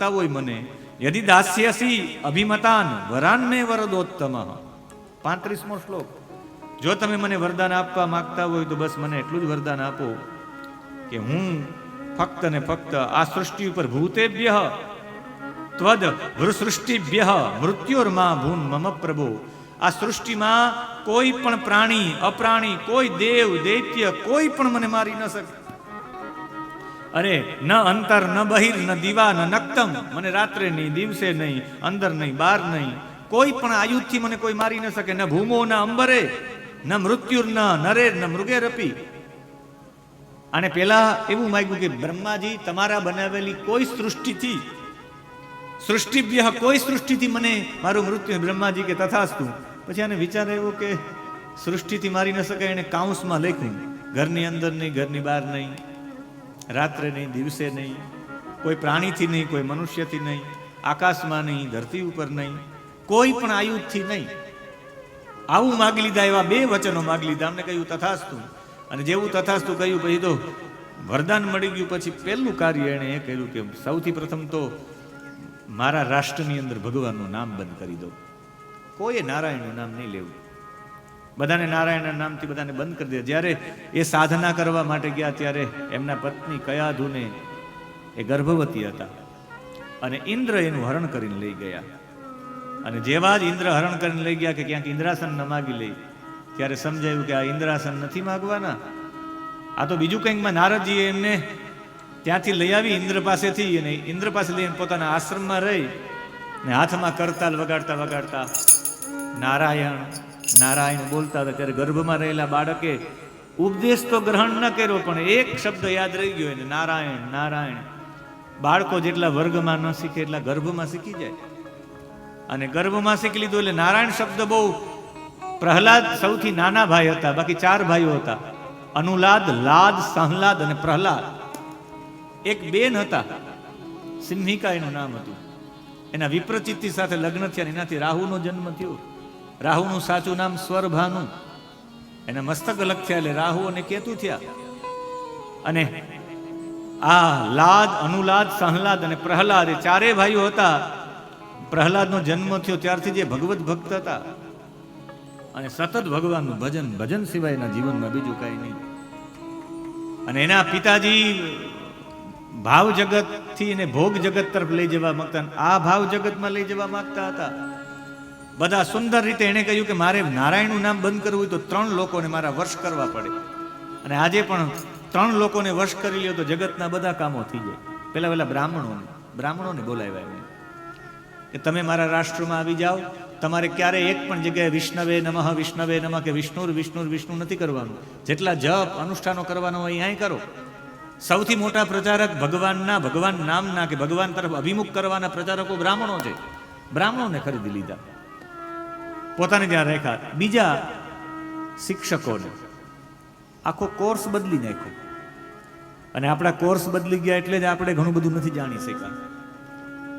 માગતા હોય મને, યદિ દાસ્યસી અભિમતાન વરાન મે વરદોત્તમ. 35મો શ્લોક. જો તમે મને વરદાન આપવા માંગતા હોય તો બસ મને એટલું જ વરદાન આપો કે હું ફક્ત ને ફક્ત આ સૃષ્ટિ ઉપર ભૂતેભ્ય ત્વદ વૃસૃષ્ટિભ્ય મૃત્યુર્મા ભૂન મમ પ્રભો. આ સૃષ્ટિમાં કોઈ પણ પ્રાણી અપ્રાણી, કોઈ દેવ દૈત્ય, કોઈ પણ મને મારી ન શકે. અરે ન અંતર ન બહિર ન દીવા ન નક્તમ, મને રાત્રે નહીં, દિવસે નહીં, અંદર નહીં, બહાર નહીં, કોઈ પણ આયુધથી મને કોઈ મારી ન શકે. ન ભૂમો ન અંબરે ન મૃત્યુર ન નરે ન મૃગેરપી. અને પેલા એવું માંગ્યું કે બ્રહ્માજી તમારા બનાવેલી કોઈ સૃષ્ટિથી, સૃષ્ટિભ્ય કોઈ સૃષ્ટિથી મને મારું મૃત્યુ. બ્રહ્માજી કે તથાસ્તુ. પછી આને વિચાર આવ્યો કે સૃષ્ટિથી મારી ન શકાય, એને કાઉન્સમાં લખ્યું ઘરની અંદર નહીં, ઘરની બહાર નહીં, રાત્રે નહીં, દિવસે નહીં, કોઈ પ્રાણીથી નહીં, કોઈ મનુષ્યથી નહીં, આકાશમાં નહીં, ધરતી ઉપર નહીં, કોઈ પણ આયુધથી નહીં. આવું માગી લીધા, એવા 2 વચનો માગી લીધા. અમને કહ્યું તથાસ્તુ. અને જેવું તથાસ્તુ કહ્યું પછી તો વરદાન મળી ગયું. પછી પહેલું કાર્ય એણે એ કર્યું કે સૌથી પ્રથમ તો મારા રાષ્ટ્રની અંદર ભગવાનનું નામ બંધ કરી દો. કોઈએ નારાયણનું નામ નહીં લેવું. બધાને નારાયણના નામથી બધાને બંધ કરી દે. જ્યારે એ સાધના કરવા માટે ગયા ત્યારે એમના પત્ની કયાધુને એ ગર્ભવતી હતા અને ઇન્દ્ર એનું હરણ કરીને લઈ ગયા. અને જેવા જ ઇન્દ્ર હરણ કરીને લઈ ગયા કે ક્યાંક ઇન્દ્રાસન ન માગી લઈ, ત્યારે સમજાયું કે આ ઇન્દ્રાસન નથી માગવાના, આ તો બીજું કંઈકમાં. નારદજીએ એમને ત્યાંથી લઈ આવી ઇન્દ્ર પાસેથી, અને ઇન્દ્ર પાસે લઈને પોતાના આશ્રમમાં રહી ને હાથમાં કરતાલ વગાડતા વગાડતા નારાયણ નારાયણ બોલતા હતા. ત્યારે ગર્ભમાં રહેલા બાળકે ઉપદેશ તો ગ્રહણ ન કર્યો, પણ એક શબ્દ યાદ રહી ગયો એને, નારાયણ નારાયણ. બાળકો જેટલા વર્ગમાં ન શીખે એટલા ગર્ભમાં શીખી જાય. અને ગર્ભમાં શીખી લીધું એટલે નારાયણ શબ્દ બહુ. પ્રહલાદ સૌથી નાના ભાઈ હતા, બાકી 4 ભાઈઓ હતા, અનુલાદ, લાદ, સહલાદ અને પ્રહલાદ. એક બેન હતા, સિંહિકા એનું નામ હતું. એના વિપ્રચિત્તિ સાથે લગ્ન થયા, એનાથી રાહુનો જન્મ થયો. રાહુનું સાચું નામ સ્વરભાનુ. એના મસ્તક અલગ થયા એટલે રાહુ અને કેતુ થયા. અને આ લાદ, અનુલાદ, સહલાદ અને પ્રહલાદ એ 4 ભાઈઓ હતા. પ્રહલાદનો જન્મ થયો ત્યારથી જે ભગવત ભક્ત હતા અને સતત ભગવાનનું ભજન, ભજન સિવાયના જીવનમાં બીજું કાંઈ નહીં. અને એના પિતાજી ભાવ જગતથી એને ભોગ જગત તરફ લઈ જવા માંગતા, આ ભાવ જગતમાં લઈ જવા માંગતા હતા. બધા સુંદર રીતે એને કહ્યું કે મારે નારાયણનું નામ બંધ કરવું હોય તો 3 લોકોને મારા વશ કરવા પડે. અને આજે પણ 3 લોકોને વશ કરી લ્યો તો જગતના બધા કામો થઈ જાય. પેલા બ્રાહ્મણોને બોલાવ્યા એમને કે તમે મારા રાષ્ટ્રમાં આવી જાઓ. તમારે ક્યારે એક પણ જગ્યાએ વિષ્ણવે નમઃ વિષ્ણવે નમઃ કે વિષ્ણુર વિષ્ણુર વિષ્ણુ નથી કરવાનું. જેટલા જપ અનુષ્ઠાનો કરવાનો હોય અહીં કરો. સૌથી મોટા પ્રચારક ભગવાન નામના કે ભગવાન તરફ અભિમુખ કરવાના પ્રચારકો બ્રાહ્મણો છે. બ્રાહ્મણોને ખરીદી લીધા, પોતાને ત્યાં રાખ્યા. બીજા શિક્ષકોને આખો કોર્સ બદલી નાખ્યો. અને આપણા કોર્સ બદલી ગયા એટલે જ આપણે ઘણું બધું નથી જાણી શક્યા.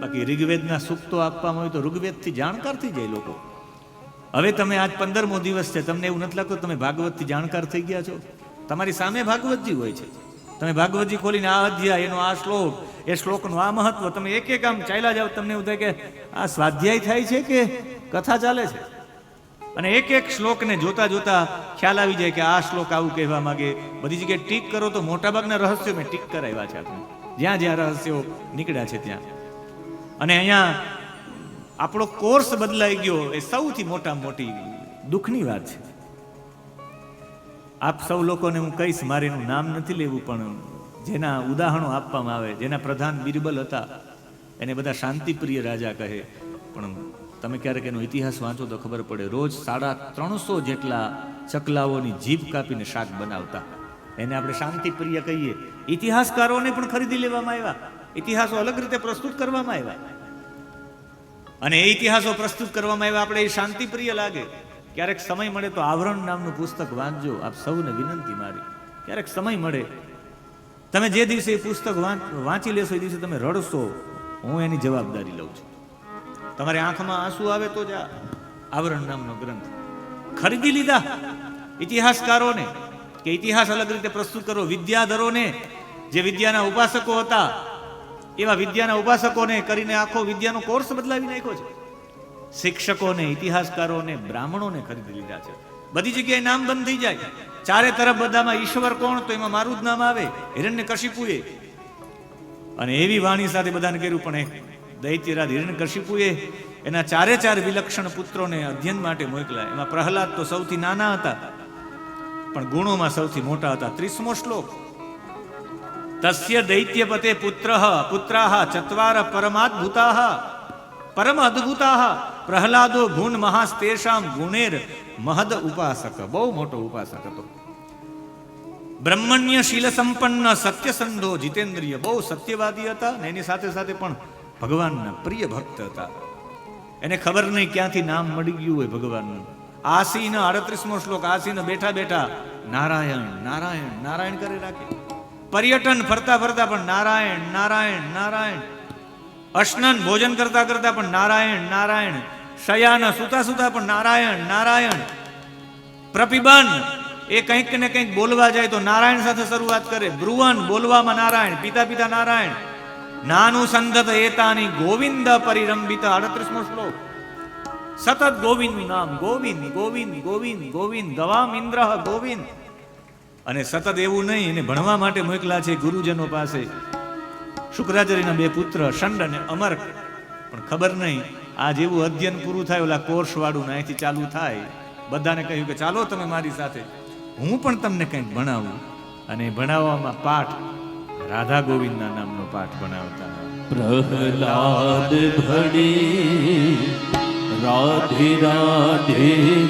બાકી ઋગ્વેદના સૂક્તો આપવામાં હોય તો ઋગ્વેદથી જાણકાર થઈ જાય લોકો. હવે તમે આજ 15મો દિવસ છે, તમને એવું નથી લાગતું તમે ભાગવતથી જાણકાર થઈ ગયા છો? તમારી સામે ભાગવતજી હોય છે. તમે ભાગવતજી ખોલીને આ અધ્યાય, એનો આ શ્લોક, એ શ્લોકનું આ મહત્વ, તમે એક એક આમ ચાલ્યા જાવ, તમને એવું થાય કે આ સ્વાધ્યાય થાય છે કે કથા ચાલે છે. અને એક એક શ્લોકને જોતા જોતા ખ્યાલ આવી જાય કે આ શ્લોક આવું કહેવા માંગે. બધી જગ્યાએ ટીક કરો તો મોટાભાગના રહસ્યો મેં ટીક કરાવ્યા છે આપણે, જ્યાં જ્યાં રહસ્યો નીકળ્યા છે ત્યાં. અને અહીંયા આપણો કોર્સ બદલાઈ ગયો, એ સૌથી મોટી દુઃખની વાત છે. આપ સૌ લોકોને હું કહીશ, મારે એનું નામ નથી લેવું, પણ જેના ઉદાહરણો આપવામાં આવે, જેના પ્રધાન બિરબલ હતા, એને બધા શાંતિપ્રિય રાજા કહે. પણ તમે ક્યારેક એનો ઇતિહાસ વાંચો તો ખબર પડે, રોજ 350 જેટલા ચકલાઓની જીભ કાપીને શાક બનાવતા. એને આપણે શાંતિપ્રિય કહીએ. ઇતિહાસકારોને પણ ખરીદી લેવામાં આવ્યા, ઇતિહાસો અલગ રીતે પ્રસ્તુત કરવામાં આવ્યા. અને એ ઇતિહાસો પ્રસ્તુત કરવામાં આવ્યા, આપણે એ શાંતિપ્રિય લાગે. ક્યારેક સમય મળે તો આવરણ નામનું પુસ્તક વાંચજો. આપ સૌને વિનંતી મારી, ક્યારેક સમય મળે, તમે જે દિવસે એ પુસ્તક વાંચી લેશો એ દિવસે તમે રડશો, હું એની જવાબદારી લઉં છું. તમારે આંખમાં આંસુ આવે તો જ આ આવરણ નામનો ગ્રંથ ખરીદી લીધા. ઇતિહાસકારોને કે ઇતિહાસ અલગ રીતે પ્રસ્તુત કરો, વિદ્યાધરોને, જે વિદ્યાના ઉપાસકો હતા, એવા વિદ્યાના ઉપાસકોને કરીને આખો વિદ્યાનો કોર્સ બદલાવી નાખ્યો છે. શિક્ષકોને, ઇતિહાસકારોને, બ્રાહ્મણોને ખરીદી લીધા છે. બધી જગ્યાએ નામ બંધ થઈ જાય. ચારે તરફ બધામાં ઈશ્વર કોણ, તો એમાં મારું જ નામ આવે, હિરણ્યકશિપુએ. અને એવી વાણી સાથે બધાને કર્યું. પણ દૈત્યરાજ હિરણ્યકશિપુએ એના ચારે ચાર વિલક્ષણ પુત્રોને અધ્યયન માટે મોકલ્યા. એમાં પ્રહલાદ તો સૌથી નાના હતા, પણ ગુણોમાં સૌથી મોટા હતા. 30મો શ્લોક. તસ્ય દૈત્યપતે પુત્રાહ ચત્વાર પરમ અદ્ભુતાહ પ્રહલાદો ગુણ મહાસ્તેષામ ગુણેર મહદ ઉપાસક. બહુ મોટો ઉપાસક હતો. બ્રહ્મણ્ય શીલ સંપન્ન સત્યસંધો જીતેન્દ્રિય. બહુ સત્યવાદી હતા ને એની સાથે સાથે પણ ભગવાનના પ્રિય ભક્ત હતા. એને ખબર નહીં ક્યાંથી નામ મળી ગયું હોય ભગવાનનું. આસીન 38મો શ્લોક. આસીન બેઠા બેઠા નારાયણ નારાયણ નારાયણ કરે રાખે. પર્યટન ફરતા ફરતા પણ નારાયણ નારાયણ નારાયણ. અશ્નન ભોજન કરતા કરતા પણ નારાયણ નારાયણ. શયાન સુતા સુતા પણ નારાયણ નારાયણ. પ્રપિબન એ કંઈક ને કંઈક બોલવા જાય તો નારાયણ સાથે શરૂઆત કરે. બ્રુવન બોલવામાં નારાયણ. પિતા પિતા નારાયણ. નાનું સંધત એતાની ગોવિંદ પરિરંબિત. 38મો શ્લોક. સતત ગોવિંદ નામ. ગોવિંદ ગોવિંદ ગોવિંદ ગોવિંદ. ગવામ ઇન્દ્ર ગોવિંદ. અને સતત એવું નહીં, એને ભણવા માટે મોકલા છે ગુરુજનો પાસે. શુક્રાચાર્યના 2 પુત્ર શંડ અને અમર્ક. પણ ખબર નહીં આ જેવું અધ્યયન પૂરું થાય, ઓલા કોર્સ વાળું અહીંથી ચાલુ થાય, બધાને કહ્યું કે ચાલો તમે મારી સાથે, હું પણ તમને કંઈક ભણાવું. અને ભણાવવામાં પાઠ રાધા ગોવિંદના નામનો પાઠ ભણાવતા. પ્રહલાદ ભણે રાધે રાધે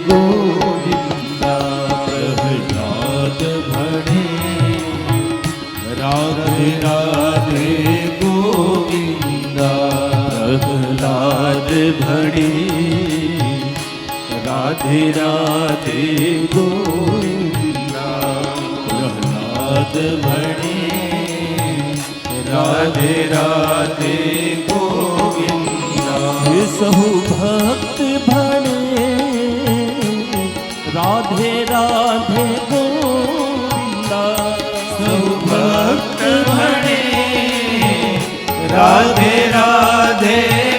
ગોવિંદા. પ્રહલાદ ભણે રાધે રાધે ગોવિંદા. પ્રહલાદ ભણે રાધે રાધે ગોવિંદા. પ્રહલાદ ભણે રાધે રાધે ગોવિંદા. સહુ ભક્ત ભણે રાધે રાધે ગોવિંદા. સહુ ભક્ત ભણે રાધે રાધે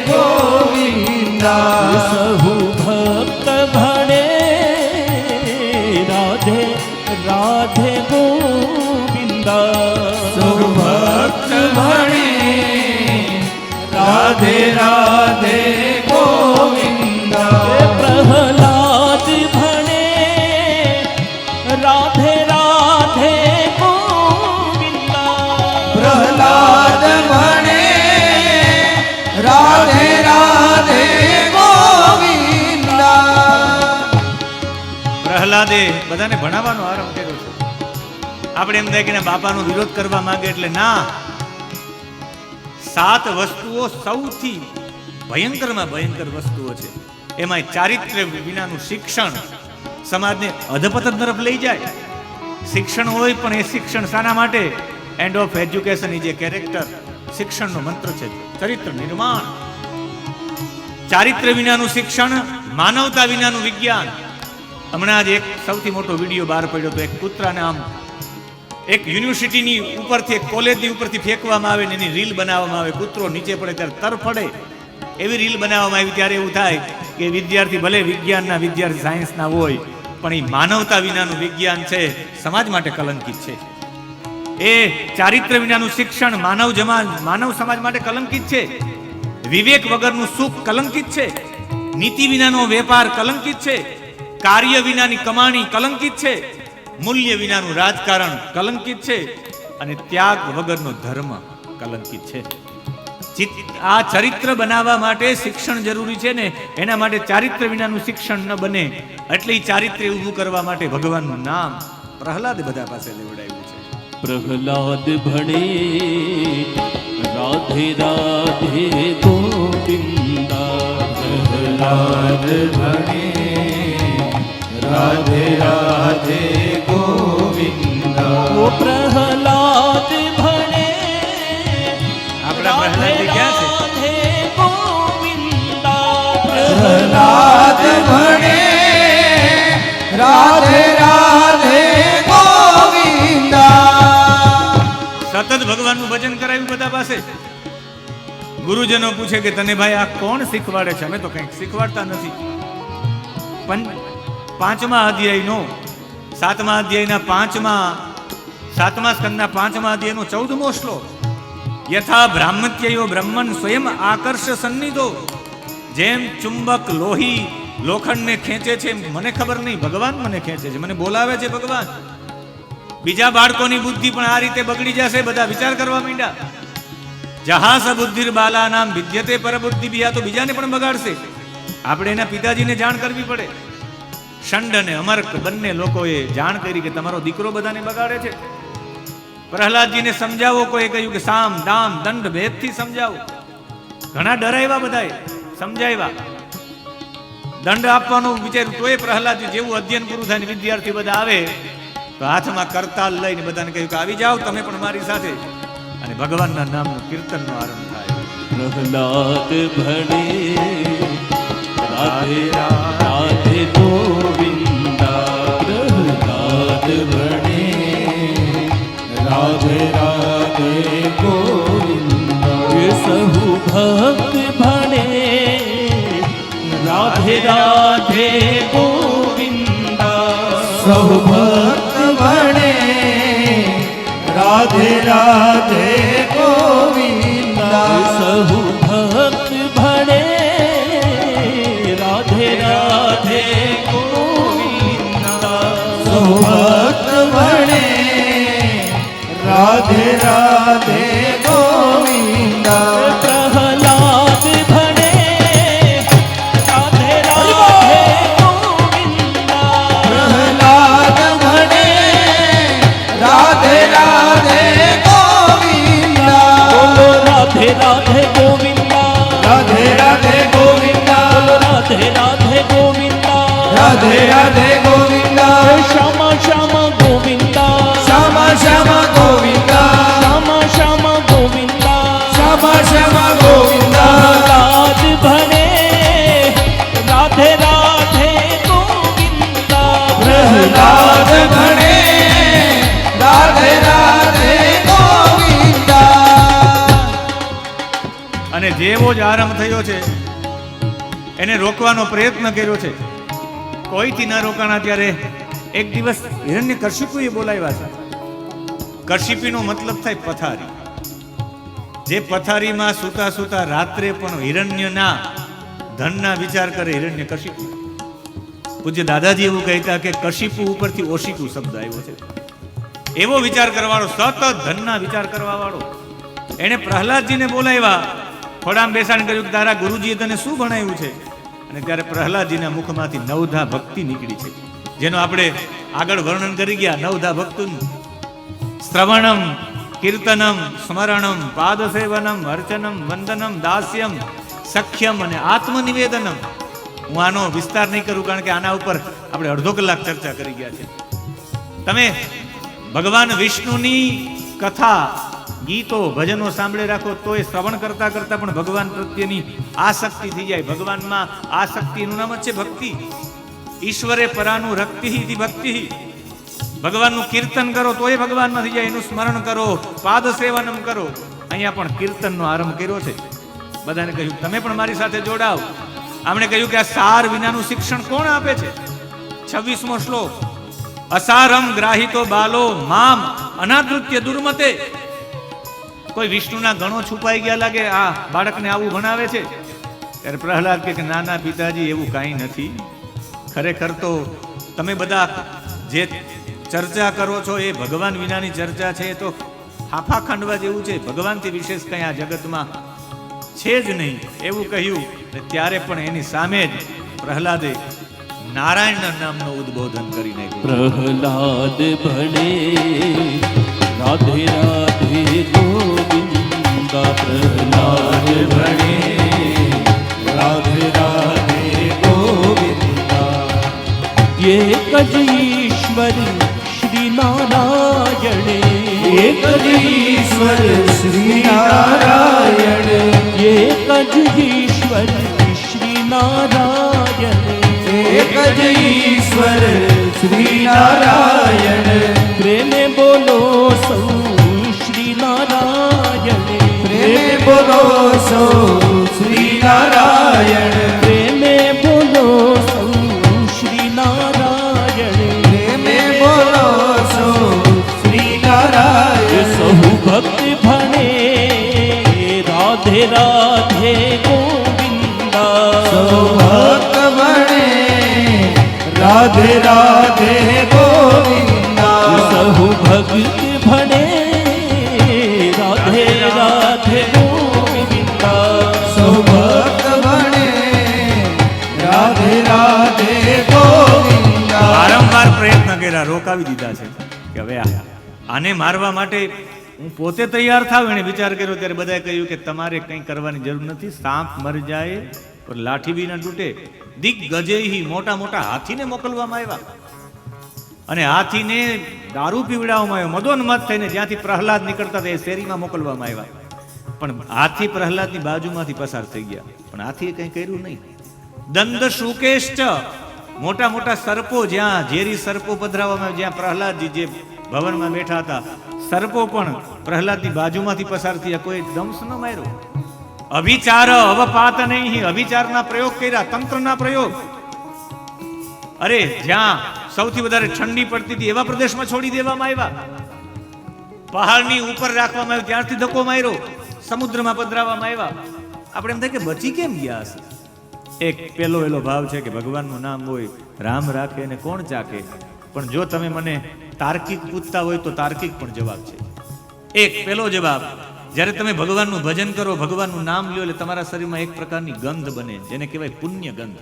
ગોવિંદા. સહુ ભક્ત ભણે રાધે રાધે ગોવિંદા. ભક્ત ભણે રાધે રાધે ગોવિંદા. પ્રહલાદ ભણે રાધે રાધે ગોવિંદા. પ્રહલાદ ભણે રાધે રાધે ગોવિંદા. પ્રહલાદે બધાને ભણાવવાનો આરંભ કર્યો છે. આપણે એમ થાય કે બાપાનો વિરોધ કરવા માંગે એટલે ના. 7 વસ્તુઓ સૌથી ભયંકરમાં ભયંકર વસ્તુઓ છે. એમાં ચારિત્ર્ય વિનાનું શિક્ષણ સમાજને અધપતન તરફ લઈ જાય. શિક્ષણ હોય પણ એ શિક્ષણ શાના માટે? End of education is A character. શિક્ષણનો મંત્ર છે ચરિત્ર નિર્માણ. ચારિત્ર્ય વિનાનું શિક્ષણ, માનવતા વિનાનું વિજ્ઞાન. હમણાં જ એક સૌથી મોટો વિડીયો બહાર પડ્યો હતો. એક કૂતરાને આમ એક યુનિવર્સિટીની ઉપરથી, એક કોલેજની ઉપરથી ફેંકવામાં આવે ને એની રીલ બનાવવામાં આવે. કૂતરો નીચે પડે ત્યારે તર પડે એવી રીલ બનાવવામાં આવી. ત્યારે એવું થાય કે વિદ્યાર્થી ભલે વિજ્ઞાનના વિદ્યાર્થી, સાયન્સના હોય, પણ એ માનવતા વિનાનું વિજ્ઞાન છે, સમાજ માટે કલંકિત છે. એ ચારિત્ર્ય વિનાનું શિક્ષણ માનવ સમાજ માટે કલંકિત છે. વિવેક વગરનું સુખ કલંકિત છે. નીતિ વિનાનો વેપાર કલંકિત છે. કાર્ય વિનાની કમાણી કલંકિત છે. મૂલ્ય વિનાનું રાજકારણ કલંકિત છે. અને ત્યાગ વગરનો ધર્મ કલંકિત છે. આ ચરિત્ર બનાવવા માટે શિક્ષણ જરૂરી છે ને, એના માટે ચારિત્ર વિનાનું શિક્ષણ ન બને. એટલે ચારિત્ર્ય ઊભું કરવા માટે ભગવાનનું નામ પ્રહલાદ બધા પાસે લેવડાવ્યું છે. પ્રહલાદ ભણે રાધે રાધે ગોવિંદા. પ્રહલાદ ભણે રાધે રાધે ગોવિંદા. ઓ પ્રહલાદ ભણે આપણા પ્રહલાદ ક્યાં છે? ગોવિંદા. પ્રહલાદ ભણે રાધે રાધે ગોવિંદા. સતત ભગવાનનું ભજન કરાવ્યું બધા પાસે. ગુરુજનો પૂછે કે તને ભાઈ આ કોણ શીખવાડે છે? અમે તો કંઈક શીખવાડતા નથી. પાંચમા અધ્યાયનો 7મા અધ્યાયના 7મા સ્કંદના 5મા અધ્યાયનો 14મો શ્લોક. યથા બ્રાહ્મત્યયો બ્રહ્મન સ્વયં આકર્ષ સન્નિધો. જેમ ચુંબક લોહી લોખંડને ખેંચે છે, મને ખબર નહીં, ભગવાન મને ખેંચે છે, મને બોલાવે છે ભગવાન. બીજા બાળકોની બુદ્ધિ પણ આ રીતે બગડી જશે. બધા વિચાર કરવા માંડ્યા. જહાસ બુદ્ધિર બાલા નામ વિદ્યતે પરબુદ્ધિ બિયા, તો બીજાને પણ બગાડશે. આપણે એના પિતાજીને જાણ કરવી પડે. શંડ અને અમર્ક બંને લોકોએ જાણ કરી કે તમારો દીકરો બધાને બગાડે છે. પ્રહલાદજીને સમજાવો, કોઈ કહ્યું કે સામ દામ દંડ ભેદથી સમજાવો. ઘણા ડરાવ્યા, બધાએ સમજાવ્યા, દંડ આપવાનો વિચાર્યું. તોય પ્રહલાદજી જેવું અધ્યયન પૂરું થાય ને વિદ્યાર્થી બધા આવે તો હાથમાં કરતાલ લઈને બધાને કહ્યું કે આવી જાઓ તમે પણ મારી સાથે. અને ભગવાનના નામનું કીર્તનનો આરંભ થાય. પ્રહલાદ ભણે રાધે રાધે ગોવિંદા. પ્રહલાદ ભણે રાધે રાધે ગોવિંદા. સહુ ભક્ત ભણે રાધે રાધે ગોવિંદા. સહુ ભક્ત ભણે રાધે રાધે ગોવિંદા. સહુ ભક્ત ભણે રાધે રાધે ગોવિંદા. સહુ ભક્ત ભણે રાધે રાધે ગોવિંદા. પ્રહલાદ ભણે રાધે રાધે ગોવિંદા. પ્રહલાદ ભણે રાધે રાધે ગોવિંદા. બોલો રાધે રાધે ગોવિંદા. રાધે રાધે ગોવિંદા. રાધે રાધે ગોવિંદા. રાધે રાધે ગોવિંદા. શ્યામા શ્યામા ગોવિંદા. શ્યામા શ્યામા ગોવિંદા. શ્યામા શ્યામા ગોવિંદા. શ્યામા શ્યામા ગોવિંદા. પ્રહલાદ ભણે રાધે રાધે ગોવિંદા. પ્રહલાદ ભણે રાધે રાધે ગોવિંદા. અને જેવો જ આરંભ થયો છે એને રોકવાનો પ્રયત્ન કર્યો છે. કોઈથી ના રોકાણા. ત્યારે એક દિવસ હિરણ્યકશિપુએ બોલાવ્યા છે. કશિપીનો મતલબ થાય પથારી. જે પથારીમાં સૂતા સૂતા રાત્રે પણ હિરણ્યના ધનના વિચાર કરે હિરણ્યકશિપુ. પૂજ્ય દાદાજી એવું કહેતા કે કશિપુ ઉપરથી ઓશિકુ શબ્દ આવ્યો છે. એવો વિચાર કરવાવાળો, સતત ધનના વિચાર કરવા વાળો. એને પ્રહલાદજીને બોલાવ્યા, ખોડામાં બેસાડીને કહ્યું કે તારા ગુરુજીએ તને શું ભણાવ્યું છે? અને ત્યારે પ્રહલાદજીના મુખમાંથી નવધા ભક્તિ નીકળી છે, જેનો આપણે આગળ વર્ણન કરી ગયા. નવધા ભક્તિનું શ્રવણમ કીર્તનમ સ્મરણમ પાદસેવનમ અર્ચનમ વંદનમ દાસ્યમ સખ્યમ અને આત્મનિવેદનમ. હું આનો વિસ્તાર નહીં કરું, કારણ કે આના ઉપર આપણે અડધો કલાક ચર્ચા કરી ગયા છે. તમે ભગવાન વિષ્ણુની કથા, ગીતો, ભજનો સાંભળે રાખો તો એ શ્રવણ કરતા કરતા પણ ભગવાન પ્રત્યેની આસક્તિ થઈ જાય. ભગવાનમાં આસક્તિ, એનું નામ જ છે ભક્તિ. ઈશ્વરે પરાનું રક્તિ ભક્તિ. ભગવાનનું કીર્તન કરો તો એ ભગવાનમાં થઈ જાય. એનું સ્મરણ કરો, પાદ સેવનમ કરો. અહીંયા પણ કીર્તનનો આરંભ કર્યો છે. બધાને કહ્યું તમે પણ મારી સાથે જોડાવ. આમણે કહ્યું કે આ સાર વિનાનું શિક્ષણ કોણ આપે છે? 26મો શ્લોક. અસારમ ગ્રાહિતો બાલો મામ અનાદૃત્ય દુર્મતે. કોઈ વિષ્ણુના ગણો છુપાઈ ગયા લાગે, આ બાળકને આવું ભણાવે છે. ત્યારે પ્રહલાદ કે નાના પિતાજી, એવું કાંઈ નથી. ખરેખર તો તમે બધા જે ચર્ચા કરો છો એ ભગવાન વિનાની ચર્ચા છે. એ તો હાફા ખાંડવા જેવું છે. ભગવાનથી વિશેષ કંઈ આ જગતમાં છે જ નહીં, એવું કહ્યું. ત્યારે પણ એની સામે જ પ્રહલાદે નારાયણના નામનો ઉદ્બોધન કરી નાખ્યું. પ્રહલાદ ભણે રાધે રાધે ગોવિંદા. પ્રહલાદ ભણે રાધે રાધે ગોવિંદા. એક જ ઈશ્વર શ્રી નારાયણ. એક જ ઈશ્વર શ્રી નારાયણ. એક જ ઈશ્વર શ્રી નારાયણ. એક જ ઈશ્વર શ્રી નારાયણ. પ્રેમે બોલો સૌ શ્રી નારાયણ. પ્રેમે બોલો સો શ્રી નારાયણ પ્રેમે બોલો સો શ્રી નારાયણ પ્રેમે બોલો સો શ્રી નારાયણ સહુ ભક્ત ભણે રાધે રાધે ગોવિંદા સહુ ભક્ત ભણે રાધે રાધે ગોવિંદા સહુ ભક્ત ભણે રાધે રાધે ગોવિંદા સહુ ભક્ત ભણે રાધે રાધે ગોવિંદા. વારંવાર પ્રયત્ન કર્યા, રોકાવી દીધા છે કે હવે આને મારવા માટે હું પોતે તૈયાર થાવ. એને વિચાર કર્યો ત્યારે બધાએ કહ્યું કે તમારે કંઈ કરવાની જરૂર નથી, સાપ મરી જાય પણ લાઠી બી ના તૂટે. દિગ્ગજેહી, મોટા મોટા હાથીને મોકલવામાં આવ્યા અને હાથીને દારૂ પીવડાવવામાં આવ્યો. મદોન્મત થઈને જ્યાંથી પ્રહલાદ નીકળતા હતા એ શેરીમાં મોકલવામાં આવ્યા. પણ હાથી પ્રહલાદની બાજુમાંથી પસાર થઈ ગયા, પણ હાથીએ કંઈ કર્યું નહીં. દંડ શુકેષ્ટ, મોટા મોટા સર્પો, જ્યાં ઝેરી સર્પો પધરાવવામાં આવ્યા, જ્યાં પ્રહલાદજી જે ભવનમાં બેઠા હતા, સર્પો પણ પ્રહલાદની બાજુમાંથી પસાર થયા, કોઈ દંશ ન માર્યો. અભિચાર અવપાત નહીં, અભિચારના પ્રયોગ કર્યા, તંત્રના પ્રયોગ. અરે જ્યાં સૌથી વધારે ઠંડી પડતી હતી એવા પ્રદેશમાં છોડી દેવામાં આવ્યા. પહાડની ઉપર રાખવામાં આવ્યું, ત્યારથી ધક્કો માર્યો, સમુદ્રમાં પધરાવવામાં આવ્યા. આપણે એમ થાય કે બચી કેમ ગયા હશે? એક પેલો એલો ભાવ છે કે ભગવાનનું નામ હોય, રામ રાખે અને કોણ ચાકે. પણ જો તમે મને તાર્કિક પૂછતા હોય તો તાર્કિક પણ જવાબ છે. એક પેલો જવાબ, જ્યારે તમે ભગવાનનું ભજન કરો, ભગવાનનું નામ લ્યો, એટલે તમારા શરીરમાં એક પ્રકારની ગંધ બને, જેને કહેવાય પુણ્ય ગંધ.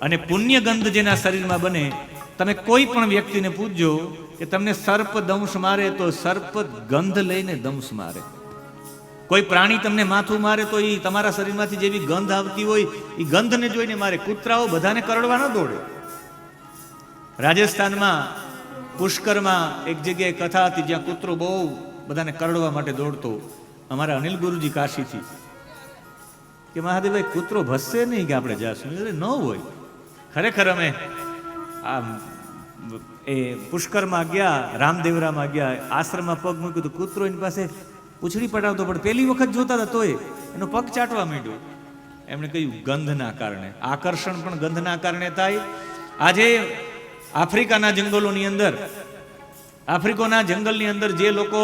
અને પુણ્ય ગંધ જેના શરીરમાં બને, તમે કોઈ પણ વ્યક્તિને પૂછજો કે તમને સર્પ દંશ મારે તો સર્પ ગંધ લઈને દંશ મારે. કોઈ પ્રાણી તમને માથું મારે તો એ તમારા શરીરમાંથી જેવી ગંધ આવતી હોય એ ગંધને જોઈને મારે. કૂતરાઓ બધાને કરડવા ન દોડે. રાજસ્થાનમાં પુષ્કરમાં એક જગ્યાએ કથા હતી જ્યાં કૂતરો બહુ બધાને કરડવા માટે દોડતો. અમારા અનિલ ગુરુજી કાશીથી કે મહાદેવભાઈ કૂતરો ભસશે નહીં કે આપણે જાશું? ન હોય. ખરેખર અમે આ એ પુષ્કરમાં ગયા, રામદેવરામાં ગયા, આશ્રમમાં પગ મૂક્યું તો કૂતરો એની પાસે પૂંછડી પટાવતો, પણ પહેલી વખત જોતા હતા તોય એનો પગ ચાટવા માંડ્યો. એમણે કહ્યું ગંધના કારણે. આકર્ષણ પણ ગંધના કારણે થાય. આજે આફ્રિકાના જંગલોની અંદર, આફ્રિકાના જંગલની અંદર જે લોકો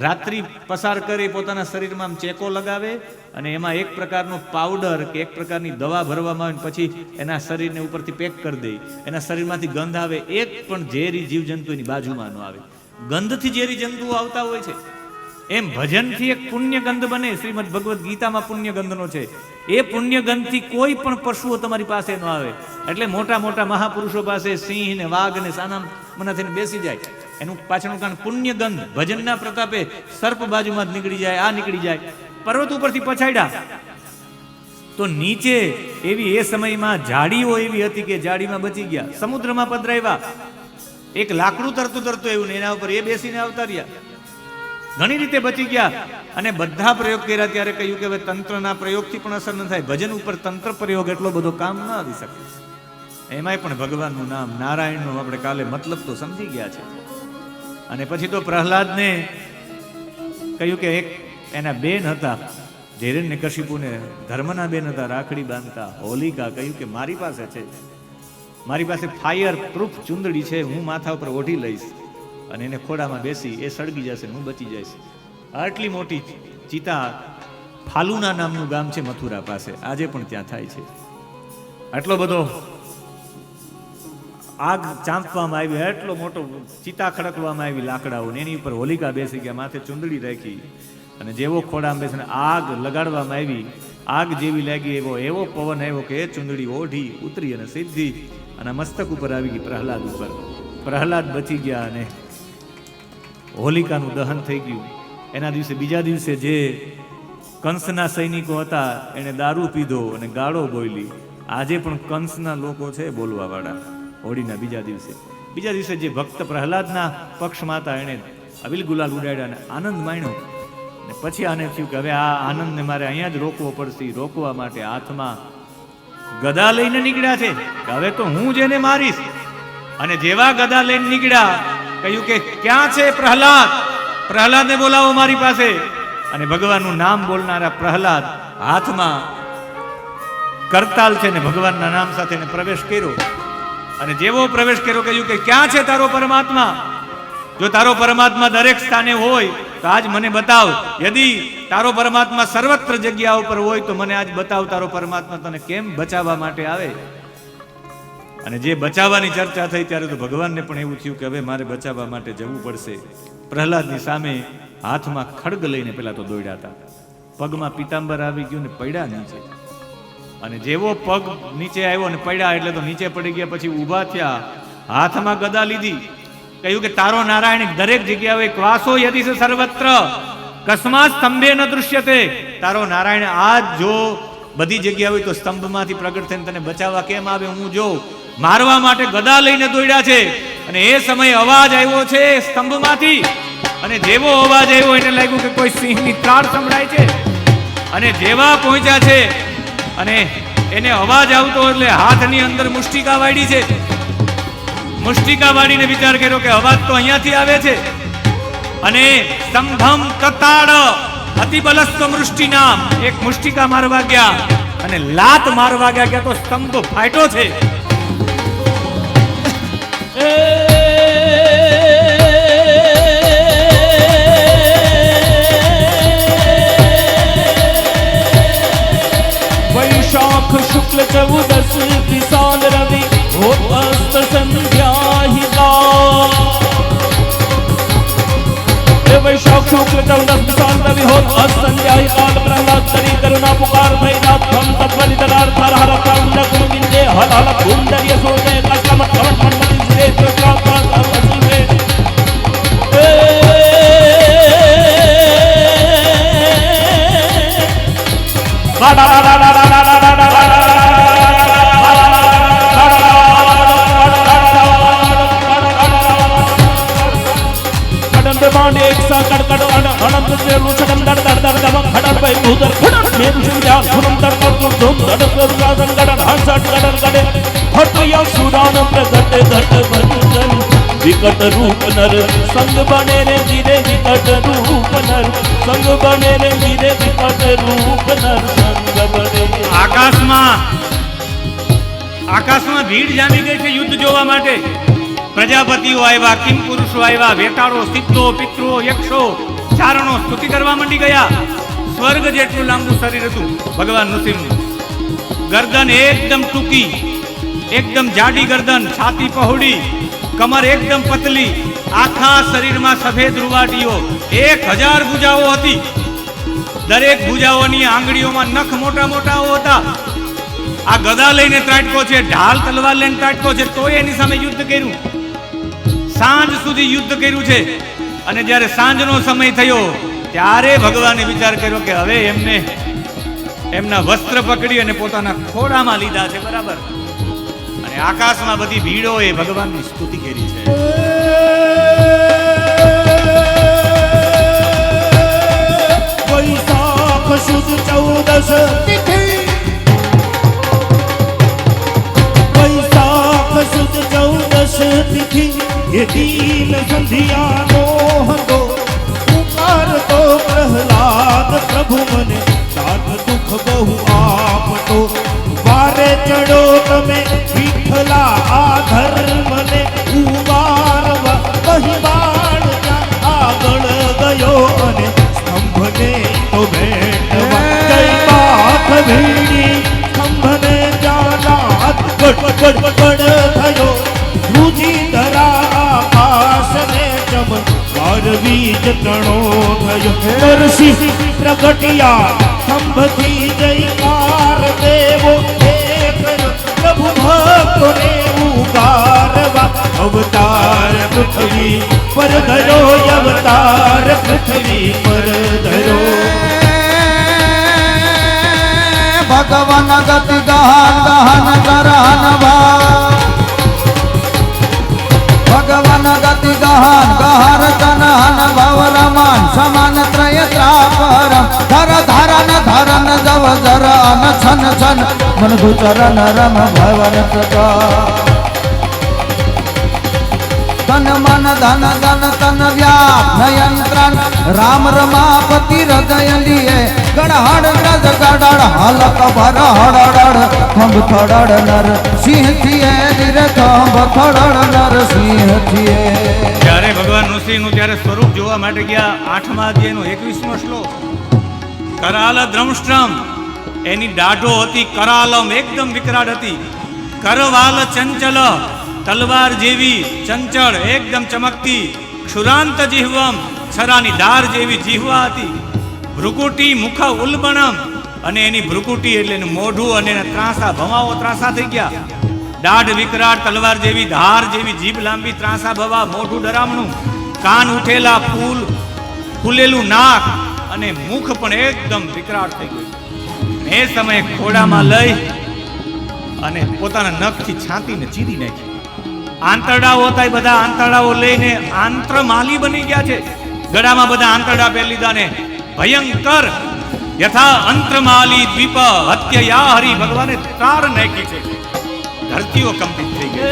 રાત્રિ પસાર કરે પોતાના શરીરમાં ચેકો લગાવે અને એમાં એક પ્રકારનો પાવડર કે એક પ્રકારની દવા ભરવામાં આવે, પછી એના શરીરને ઉપરથી પેક કરી દે, એના શરીરમાંથી ગંધ આવે. એક પણ ઝેરી જીવજંતુ એની બાજુમાં ન આવે. ગંધથી ઝેરી જંતુઓ આવતા હોય છે. એમ ભજનથી એક પુણ્ય ગંધ બને. શ્રીમદ ભગવદ્ ગીતામાં પુણ્ય ગંધનો છે. એ પુણ્ય ગંધથી કોઈ પણ પશુઓ તમારી પાસે ન આવે. એટલે મોટા મોટા મહાપુરુષો પાસે સિંહ ને વાઘ ને સાના મના થઈને બેસી જાય. એનું પાછળનું કારણ પુણ્ય ગંધ. ભજનના પ્રતાપે સર્પ બાજુમાં જ નીકળી જાય, આ નીકળી જાય. પર્વત ઉપરથી પછાડ્યા તો નીચે એવી એ સમયમાં ઝાડીઓ એવી હતી કે ઝાડીમાં બચી ગયા. સમુદ્રમાં પધરાવ્યા, એક લાકડું તરતું તરતું એવું ને એના ઉપર એ બેસીને આવતા રહ્યા. ઘણી રીતે બચી ગયા. અને બધા પ્રયોગ કર્યા ત્યારે કહ્યું કે હવે તંત્રના પ્રયોગથી પણ અસર ન થાય. ભજન ઉપર તંત્ર પ્રયોગ એટલો બધો કામ ન આવી શકે. એમાંય પણ ભગવાનનું નામ નારાયણનો આપણે કાલે મતલબ તો સમજી ગયા છે. અને પછી તો પ્રહલાદને કહ્યું કે એક એના બેન હતા, હિરણ્યકશિપુને ધર્મના બેન હતા, રાખડી બાંધતા. હોલિકા કહ્યું કે મારી પાસે છે, મારી પાસે ફાયર પ્રૂફ ચુંદડી છે, હું માથા ઉપર ઓઢી લઈશ અને એને ખોડામાં બેસી એ સળગી જશે, હું બચી જઈશ. આટલી મોટી ચિતા ફાલુના નામનું ગામ છે મથુરા પાસે, આજે પણ ત્યાં થાય છે. આટલો બધો આગ ચાંપવામાં આવી, એટલો મોટો ચિતા ખડકવામાં આવી લાકડાઓ, એની ઉપર હોલિકા બેસી ગયા, માથે ચુંદડી રાખી અને જેવો ખોડામાં બેસીને આગ લગાડવામાં આવી, આગ જેવી લાગી એવો પવન આવ્યો કે એ ચુંદડી ઓઢી ઉતરી અને સીધી અને મસ્તક ઉપર આવી ગઈ પ્રહલાદ ઉપર. પ્રહલાદ બચી ગયા અને હોલિકાનું દહન થઈ ગયું. એના દિવસે બીજા દિવસે જે કંસના સૈનિકો હતા એને દારૂ પીધો અને ગાળો બોલી. આજે પણ કંસના લોકો છે બોલવાવાળા. હોળીના બીજા દિવસે જે ભક્ત પ્રહલાદના પક્ષમાં હતા એને અબિલ ગુલાલ ઉડાડ્યા અને આનંદ માણ્યો. ને પછી આને થયું કે હવે આ આનંદને મારે અહીંયા જ રોકવો પડશે. રોકવા માટે હાથમાં ગદા લઈને નીકળ્યા છે કે હવે તો હું જેને મારીશ. અને જેવા ગદા લઈને નીકળ્યા કહ્યું કે ક્યાં છે પ્રહલાદ? પ્રહલાદને બોલાવો મારી પાસે. અને ભગવાનનું નામ બોલનારા પ્રહલાદ હાથમાં કરતાલ છે ને ભગવાનના નામ સાથે એને પ્રવેશ કર્યો. અને જેવો પ્રવેશ કર્યો કહ્યું કે ક્યાં છે તારો પરમાત્મા? જો તારો પરમાત્મા દરેક સ્થાને હોય તો આજ મને બતાવ. યદિ તારો પરમાત્મા સર્વત્ર જગ્યા ઉપર હોય તો મને આજ બતાવ તારો પરમાત્મા તને કેમ બચાવવા માટે આવે. અને જે બચાવવાની ચર્ચા થઈ ત્યારે તો ભગવાનને પણ એવું થયું કે હવે મારે બચાવવા માટે જવું પડશે. પ્રહલાદની સામે હાથમાં ખડગ લઈને પેલા તો દોડ્યા હતા. પગમાં પિતાંબર આવી ગયું ને પડ્યા નીચે. અને જેવો પગ નીચે આવ્યો ને પડ્યા એટલે તો નીચે પડી ગયા. પછી ઊભા થયા, હાથમાં ગદા લીધી, કહ્યું કે તારો નારાયણ દરેક જગ્યાએ ક્વાસો યદિ સર્વત્ર કસ્માત સ્તંભે ન દૃશ્યતે. તારો નારાયણ આજ જો બધી જગ્યા હોય તો સ્તંભમાંથી પ્રગટ થઈને તને બચાવવા કેમ આવે? હું જો મારવા માટે ગદા લઈને દોડ્યા છે. અને એ સમયે અવાજ આવ્યો છે સ્તંભમાંથી. અને જેવો અવાજ આવ્યો એને લાગ્યું કે કોઈ સિંહની ત્રાડ સંભળાય છે. અને જેવા પહોંચ્યા છે અને એને અવાજ આવતો એટલે હાથની અંદર મુષ્ટિકા વાળી છે. મુષ્ટિકા વાળીને વિચાર કર્યો કે અવાજ તો અહીંયાથી આવે છે. અને સ્તંભમ તતાડ અતિબલસ્વ મૃષ્ટિના એક મુષ્ટિકા મારવા ગયા અને લાત મારવા ગયા તો સ્તંભ ફાટ્યો છે. वैशाख शुक्ल 14 विशाल रवि होत अस्त संध्या हिता. वैशाख शुक्ल 14 विशाल रवि होत अस्त संध्या हिताल. प्रहलाद तरी करुणा पुकार भैनाथ हम तत्वनि दरार थर हर कांड कुंदिंदे हल हल कुंडर्य सोते कष्टम कवट मनमति जिरे त्रिका का असुरे. एक सा कड़कड़ अनंत से लुचकन दर दर दर दम खड़र पे उधर खड़र मेर सिंजान सुनम दर कर तुम धूम दर दर गाजन गड़र हंसट गड़र गड़े हट या सुरान प्रगट घट भंजन विकट रूप नर संग बने रे धीरे विकट रूप नर संग बने रे धीरे विकट रूप नर संग बने. આકાશમાં ભીડ જામી ગઈ છે યુદ્ધ જોવા માટે. પ્રજાપતિઓ આવ્યા, કિમ પુરુષો આવ્યા, વેતાળો, સિદ્ધો, પિતૃઓ, યક્ષો, ચારણો સ્તુતિ કરવા માંડી ગયા. સ્વર્ગ જેટલું લાંબુ શરીર હતું ભગવાન નૃસિંહનું. ગરદન એકદમ ટૂંકી, એકદમ જાડી ગરદન, છાતી પહોળી, કમર એકદમ પતલી, આખા શરીરમાં સફેદ રૂવાટીઓ, 1000 ભુજાઓ હતી. દરેક ભુજાઓની આંગળીઓમાં નખ મોટા મોટા હતા. આ ગદા લઈને ત્રાટકો છે, ઢાલ તલવાર લઈને ત્રાટકો છે, તોય એની સામે યુદ્ધ કર્યું. સાંજ સુધી યુદ્ધ કર્યું છે. અને જ્યારે સાંજનો સમય થયો ત્યારે ભગવાને વિચાર કર્યો કે હવે એમને એમના વસ્ત્ર પકડી અને પોતાના ખોળામાં લીધા છે. બરાબર. અને આકાશમાં બધી ભીડોએ ભગવાનની સ્તુતિ કરી છે. वैशाख शुद्ध 14 तिथि वैशाख शुद्ध 14 तिथि ये दीन संध्या नो हंदो पुकार तो प्रहलाद प्रभु मने साथ दुख बहु आप तो वारे चढ़ो तमे विठला आ धर्म ने उबारवा कही बाण આગળ ગયો અને સ્તંભને તો બેટવા કઈ બાત ભીડી સ્તંભને જાનાત ગડ ગડ ગડ થયો રૂજી ધરા આકાશને ચમકાર વીજ તણો થયો દર્શી પ્રગટિયા સ્તંભથી જયકાર દેવો એક પ્રભુ ભક્તોને ઉગારવા અવતાર પૃથ્વી પર ધરો અવતાર પૃથ્વી પર ધરો ભગવાન ગતિ ગહન ગહન કરહન ભગવાન ગતિ ગહન ગહર કનહન ભવ રમન સમાન ત્રય ત્રાપરમ ધર ધરન ધરન જવ જરન છન છન મન ગુચરન રમ ભવન પ્રકા તન મન ધન ધન તન વ્યાપ નયન ત્રણ રામ રમાપતિ હૃદય લીએ ગણહડ રજ ગડડ હલક ભર હડડ ખંભ થડડ નર સિંહ થિયે ધીર ખંભ થડડ નર સિંહ થિયે. જ્યારે ભગવાન નૃસિંહનું ત્યારે સ્વરૂપ જોવા માટે ગયા 8મા અધ્યાયનો 21મો શ્લોક. કરાલ દ્રમષ્ટ્રમ, એની દાઢો હતી કરાલમ, એકદમ વિકરાળ હતી. કરવાલ ચંચલ, તલવાર જેવી ચંચળ, એકદમ ચમકતી. ક્ષુરાંત જીહ્વમ, છરાની ધાર જેવી જીહવા હતી. ભ્રુકુટી મુખ ઉલ્બણમ, અને એની ભ્રુકુટી એટલે એનું મોઢું અને એના ત્રાંસા ભવાઓ ત્રાંસા થઈ ગયા. દાઢ વિકરાળ, તલવાર જેવી ધાર જેવી જીભ લાંબી, ત્રાંસા ભવા, મોઢું ડરામણું, કાન ઉઠેલા, ફૂલેલું નાક અને મુખ પણ એકદમ વિકરાળ થઈ ગયું. એ સમયે ખોડામાં લઈ અને પોતાના નખથી છાંટીને ચીરી નાખી. આંતરડાઓ હતા એ બધા આંતરડાઓ લઈને આંત્રમાલી બની ગયા છે. ગળામાં બધા આંતરડા પહેરી લીધા ને ભયંકર યથા અંત્રમાલી દ્વીપ હત્યયા હરી, ભગવાને તાર નાખી છે. ધરતીઓ કંપિત થઈ ગઈ.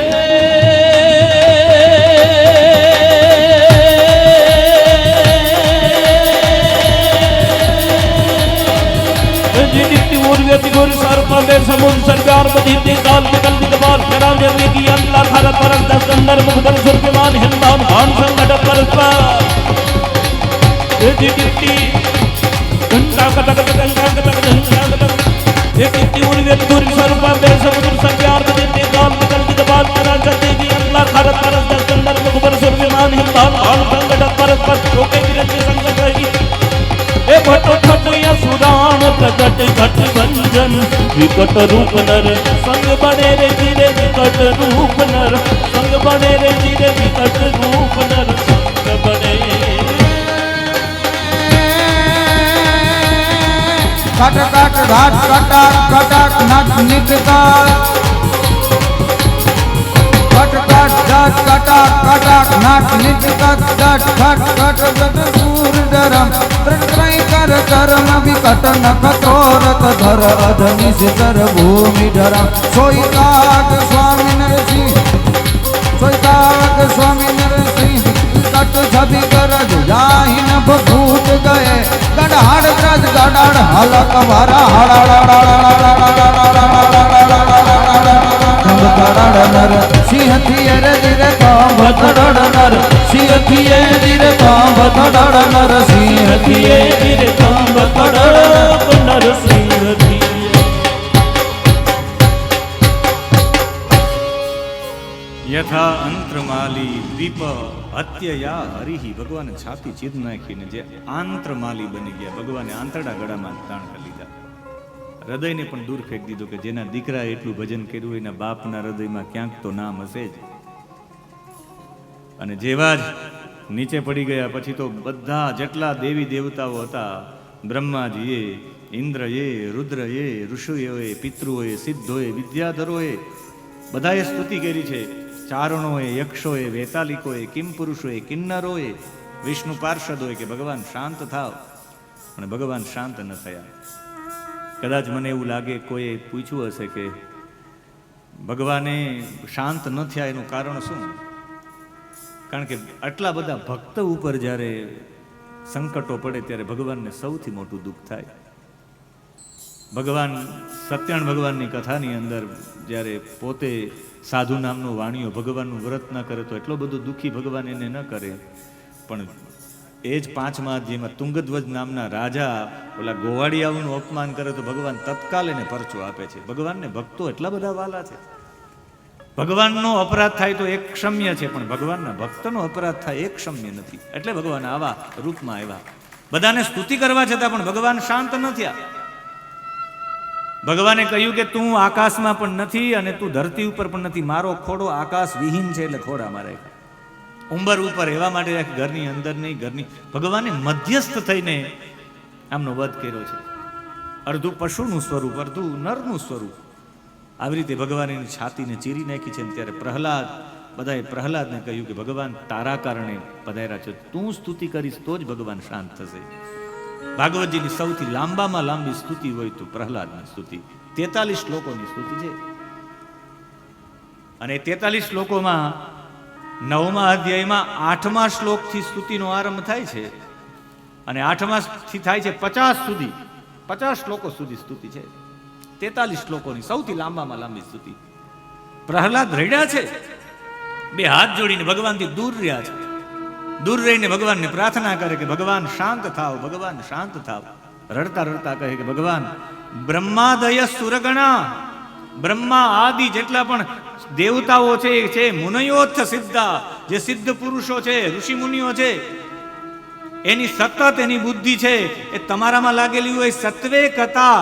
વિકટ રૂપ નર સંગ બને રે ધીરે, વિકટ રૂપ નર સંગ બને રે ધીરે, વિકટ રૂપ નર સંગ બને. કટ કટ ઘાટ કટાક કટાક નટ નિકતા કટ કટ ઘાટ કટાક કટાક નટ નિકતા ઘટ ઘટ ઘટ ઘટ સૂર ડરમ ત્રણત્રય કર ચરમ વિકટ નખત્રોરત ધર અધનિ સિતર ભૂમિ ધરમ. સોયકાક સ્વામી નરસિંહ, સોયકાક સ્વામી નરસિંહ કટ છબી કરજ જાહિ નભ ફૂટ ગયે ગડહાડ ત્રજ ગડાડ હલક ભરા હડ નર સિંહ થિયે રે ધીરે કંભ થડડ નર સિંહ થિયે ધીરે કંભ થડડ નર સિંહ થિયે ધીરે કંબ કડક નર સિંહ ધીરે. યથા અંત્રમાલી દ્વીપ હત્યયા હરિહી, ભગવાને છાતી ચીર નાખીને જે આંત્રમાલી બની ગયા. ભગવાને આંતરડા ગળામાં દાણ કરી લીધા. હૃદયને પણ દૂર ફેંકી દીધું કે જેના દીકરા એટલું ભજન કર્યું એના બાપના હૃદયમાં ક્યાંક તો નામ હશે જ. અને જેવા જ નીચે પડી ગયા પછી તો બધા જેટલા દેવી દેવતાઓ હતા, બ્રહ્માજીએ, ઇન્દ્રએ, રુદ્રએ, ઋષિઓએ, પિતૃઓએ, સિદ્ધોએ, વિદ્યાધરોએ બધાએ સ્તુતિ કરી છે. ચારણોએ, યક્ષોએ, વેતાલિકોએ, કિમપુરુષોએ, કિન્નરોએ, વિષ્ણુ પાર્ષદોએ કે ભગવાન શાંત થાવ, પણ ભગવાન શાંત ન થયા. કદાચ મને એવું લાગે કોઈએ પૂછ્યું હશે કે ભગવાને શાંત ન થયા એનું કારણ શું? કારણ કે આટલા બધા ભક્ત ઉપર જ્યારે સંકટો પડે ત્યારે ભગવાનને સૌથી મોટું દુઃખ થાય. ભગવાન સત્યનારાયણ ભગવાનની કથાની અંદર જ્યારે પોતે સાધુ નામનો વાણીઓ ભગવાનનું વ્રત ન કરે તો એટલો બધો દુઃખી ભગવાન એને ન કરે. પણ એ જ 5મા અધ્યાયમાં તુંગધ્વજ નામના રાજા ઓલા ગોવાળિયાઓનું અપમાન કરે તો ભગવાન તત્કાલ એને પરચો આપે છે. ભગવાનને ભક્તો એટલા બધા વાલા છે. ભગવાનનો અપરાધ થાય તો એક ક્ષમ્ય છે, પણ ભગવાનના ભક્તનો અપરાધ થાય એક ક્ષમ્ય નથી. એટલે ભગવાન આવા રૂપમાં આવ્યા. બધાને સ્તુતિ કરવા છતાં પણ ભગવાન શાંત ન થયા. ભગવાને કહ્યું કે તું આકાશમાં પણ નથી અને તું ધરતી ઉપર પણ નથી. મારો ખોડો આકાશ વિહીન છે, એટલે ખોડામાં રાખ્યા. ઉંબર ઉપર એવા માટે ઘરની અંદર નહીં, ઘરની ભગવાને મધ્યસ્થ થઈને આમનો વધ કર્યો છે. અડધું પશુનું સ્વરૂપ, અડધું નરનું સ્વરૂપ. આવી રીતે ભગવાન એની છાતીને ચીરી નાખી છે. ત્યારે પ્રહલાદ, બધાએ પ્રહલાદને કહ્યું કે ભગવાન તારા કારણે પધાર્યા છે, તું સ્તુતિ કરીશ તો જ ભગવાન શાંત થશે. ભાગવતજીની સૌથી લાંબામાં લાંબી સ્તુતિ હોય તો પ્રહલાદની સ્તુતિ, 43 શ્લોકોની સ્તુતિ છે. અને 43 શ્લોકોમાં 9મા અધ્યાયમાં 8મા શ્લોકથી સ્તુતિનો આરંભ થાય છે અને 8માથી થાય છે 50 સુધી, 50 શ્લોકો સુધી સ્તુતિ છે. 43 શ્લોકોની સૌથી લાંબામાં લાંબી સ્તુતિ. પ્રહલાદ રડ્યા છે, બે હાથ જોડીને ભગવાનથી દૂર રહ્યા છે. દૂર રહીને ભગવાનને પ્રાર્થના કરે કે ભગવાન શાંત થાવ, ભગવાન શાંત થાવ. રડતા રડતા કહે કે ભગવાન બ્રહ્માદય સુરગણા, બ્રહ્મા આદિ જેટલા પણ દેવતાઓ છે, મુનયોત્થ સિદ્ધા, જે સિદ્ધ પુરુષો છે, ઋષિ મુનિઓ છે, એની સતત એની બુદ્ધિ છે એ તમારામાં લાગેલી હોય સત્વે કથા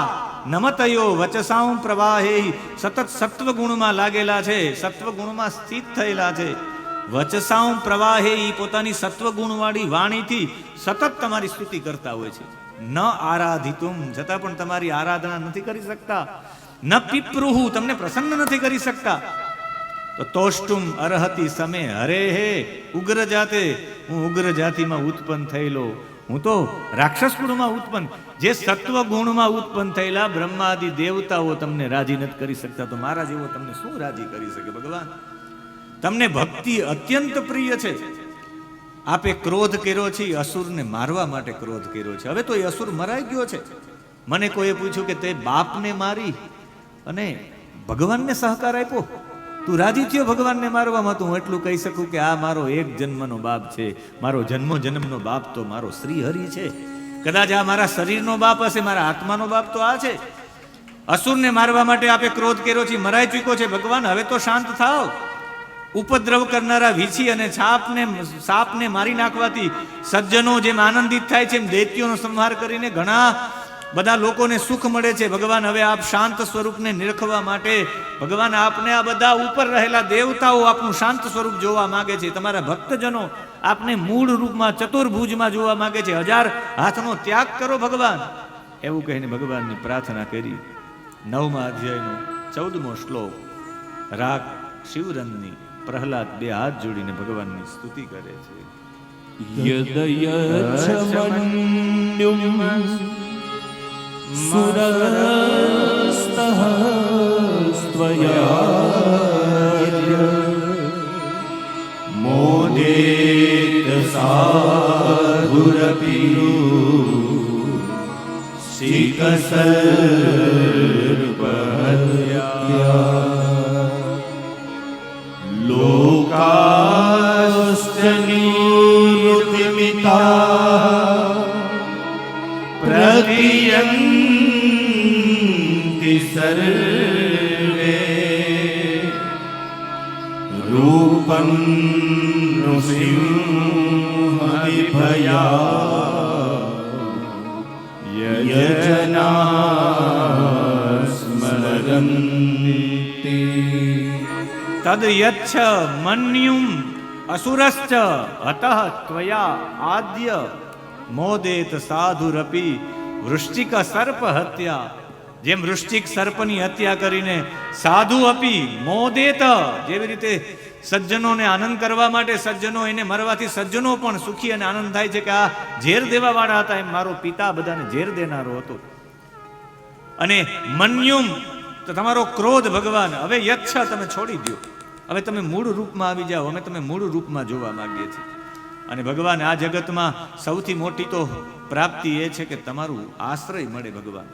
નમતયો વચસાઉ પ્રવાહે, સતત સત્વ ગુણમાં લાગેલા છે, સત્વ ગુણમાં સ્થિત થયેલા છે. વચસાઉ પ્રવાહે, પોતાની સત્વ ગુણવાળી વાણીથી સતત તમારી સ્તુતિ કરતા હોય છે. ન આરાધિતુમ, છતાં પણ તમારી આરાધના નથી કરી શકતા. ન પિપ્રુહુ, તમને પ્રસન્ન નથી કરી શકતા. તો તોષ્ટુમ અરહતિ સમે હરે હે ઉગ્ર જાતે, હું ઉગ્ર જાતિમાં ઉત્પન્ન થયેલો, હું તો રાક્ષસ કુળમાં ઉત્પન્ન, જે સત્વ ગુણમાં ઉત્પન્ન થયેલા બ્રહ્માદિ દેવતાઓ તમને રાજી નથી કરી શકતા, તો મારા જેવો તમને શું રાજી કરી શકે ભગવાન? તમને ભક્તિ અત્યંત પ્રિય છે. આપે ક્રોધ કર્યો છે, અસુરને મારવા માટે ક્રોધ કર્યો છે. હવે તો એ અસુર મરાઈ ગયો છે. મને કોઈએ પૂછ્યું કે તે બાપને મારી અને ભગવાનને સહકાર આપ્યો, તું રાજી થયો ભગવાનને મારવામાં? તો હું એટલું કહી શકું કે આ મારો એક જન્મનો બાપ છે, મારો જન્મો જન્મનો બાપ તો મારો શ્રી હરિ છે. કદાચ આ મારા શરીરનો બાપ હશે, મારા આત્માનો બાપ તો આ છે. અસુરને મારવા માટે આપે ક્રોધ કર્યો છે, મરાઈ ચૂક્યો છે. ભગવાન હવે તો શાંત થાવ. ઉપદ્રવ કરનારા વીછી અને સાપને મારી નાખવાથી સજ્જનો જેમ આનંદિત થાય છે, એમ દૈત્યોનો સંહાર કરીને ઘણા બધા લોકોને સુખ મળે છે. ભગવાન હવે આપ શાંત સ્વરૂપને નિરખવા માટે ભગવાન આપને આ બધા ઉપર રહેલા દેવતાઓ આપનું શાંત સ્વરૂપ જોવા માંગે છે. તમારા ભક્તજનો આપને મૂળ રૂપમાં ચતુર્ભુજમાં જોવા માંગે છે. 1000 હાથનો ત્યાગ કરો ભગવાન, એવું કહીને ભગવાનની પ્રાર્થના કરી. 9મા અધ્યાયનો 14મો શ્લોક. રાગ શિવરંગની પ્રહલાદ બે હાથ જોડીને ભગવાનની સ્તુતિ કરે છે. યદયચ્છમન્યુમ સુરસ્તઃ સ્ત્વયા મોદેત સાધુરપિ સિકસર્પહત્યા લોકાસ્તનિવૃત્તિમિતા પ્રતિયન્તિ સર્વે રૂપં નૃસિંહવિભયા યજના સ્મરન્તિ. તદ યચ્છ મન્યુમ અસુરશ્ચ હતઃ ત્વયા આદ્ય મોદેત સાધુરપી વૃશ્ચિક સર્પ હત્યા. જેમ વૃશ્ચિક સર્પની હત્યા કરીને સાધુ અપી મોદેત, જેવી રીતે સજ્જનોને આનંદ કરવા માટે સજ્જનો એને મરવાથી સજ્જનો પણ સુખી અને આનંદ થાય છે કે આ ઝેર દેવા વાળા હતા, એમ મારો પિતા બધાને ઝેર દેનારો હતો. અને મન્યુમ, તો તમારો ક્રોધ ભગવાન હવે યચ્છ, તમે છોડી દો. હવે તમે મૂળ રૂપમાં આવી જાઓ, અમે તમે મૂળ રૂપમાં જોવા માંગીએ છીએ. અને ભગવાન આ જગતમાં સૌથી મોટી તો પ્રાપ્તિ એ છે કે તમારું આશ્રય મળે ભગવાન.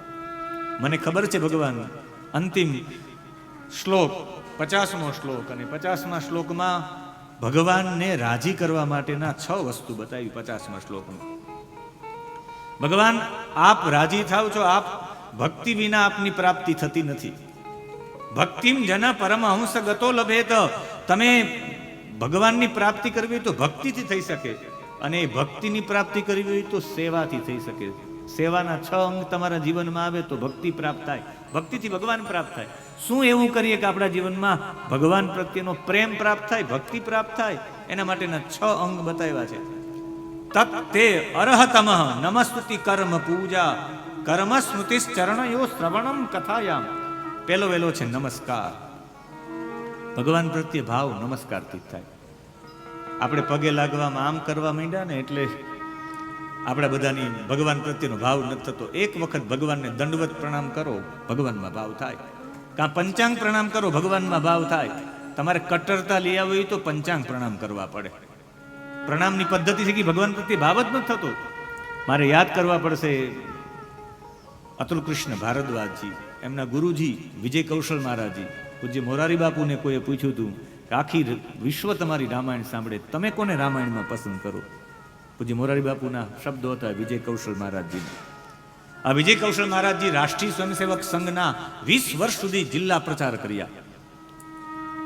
મને ખબર છે ભગવાન અંતિમ શ્લોક 50મો શ્લોક અને 50મા શ્લોકમાં ભગવાનને રાજી કરવા માટેના 6 વસ્તુ બતાવી. 50મા શ્લોકમાં ભગવાન આપ રાજી થાવ છો, આપ ભક્તિ વિના આપની પ્રાપ્તિ થતી નથી. ભક્તિમ જન પરમહંસ ગતો લભેત, તમે ભગવાનની પ્રાપ્તિ કરવી હોય તો ભક્તિથી થઈ શકે, અને એ ભક્તિની પ્રાપ્તિ કરવી હોય તો સેવાથી થઈ શકે. સેવાના 6 અંગ તમારા જીવનમાં આવે તો ભક્તિ પ્રાપ્ત થાય, ભક્તિથી ભગવાન પ્રાપ્ત થાય. શું એવું કરીએ કે આપણા જીવનમાં ભગવાન પ્રત્યેનો પ્રેમ પ્રાપ્ત થાય, ભક્તિ પ્રાપ્ત થાય? એના માટેના 6 અંગ બતાવ્યા છે. તત્તે અર્હતમ નમસ્તુતિ કર્મ પૂજા કર્મ સ્મૃતિશ્ચરણયો શ્રવણમ કથાયામ. પહેલો વહેલો છે નમસ્કાર. ભગવાન પ્રત્યે ભાવ નમસ્કારથી જ થાય. આપણે પગે લાગવામાં આમ કરવા માંડ્યા ને એટલે આપણા બધાની ભગવાન પ્રત્યેનો ભાવ નથી થતો. એક વખત ભગવાનને દંડવત પ્રણામ કરો, ભગવાનમાં ભાવ થાય. કાં પંચાંગ પ્રણામ કરો, ભગવાનમાં ભાવ થાય. તમારે કટ્ટરતા લઈ આવવી હોય તો પંચાંગ પ્રણામ કરવા પડે. પ્રણામની પદ્ધતિ છે કે ભગવાન પ્રત્યે ભાવ જ નથી થતો. મારે યાદ કરવા પડશે અતુલ કૃષ્ણ ભારદ્વાજજી, એમના ગુરુજી વિજય કૌશલ મહારાજજી. પૂજ્ય મોરારી બાપુને કોઈએ પૂછ્યું હતું કે આખી વિશ્વ તમારી રામાયણ સાંભળે, તમે કોને રામાયણમાં પસંદ કરો? પૂજ્ય મોરારી બાપુના શબ્દો હતા વિજય કૌશલ મહારાજજીના. આ વિજય કૌશલ મહારાજજી રાષ્ટ્રીય સ્વયંસેવક સંઘના 20 વર્ષ સુધી જિલ્લા પ્રચાર કર્યા.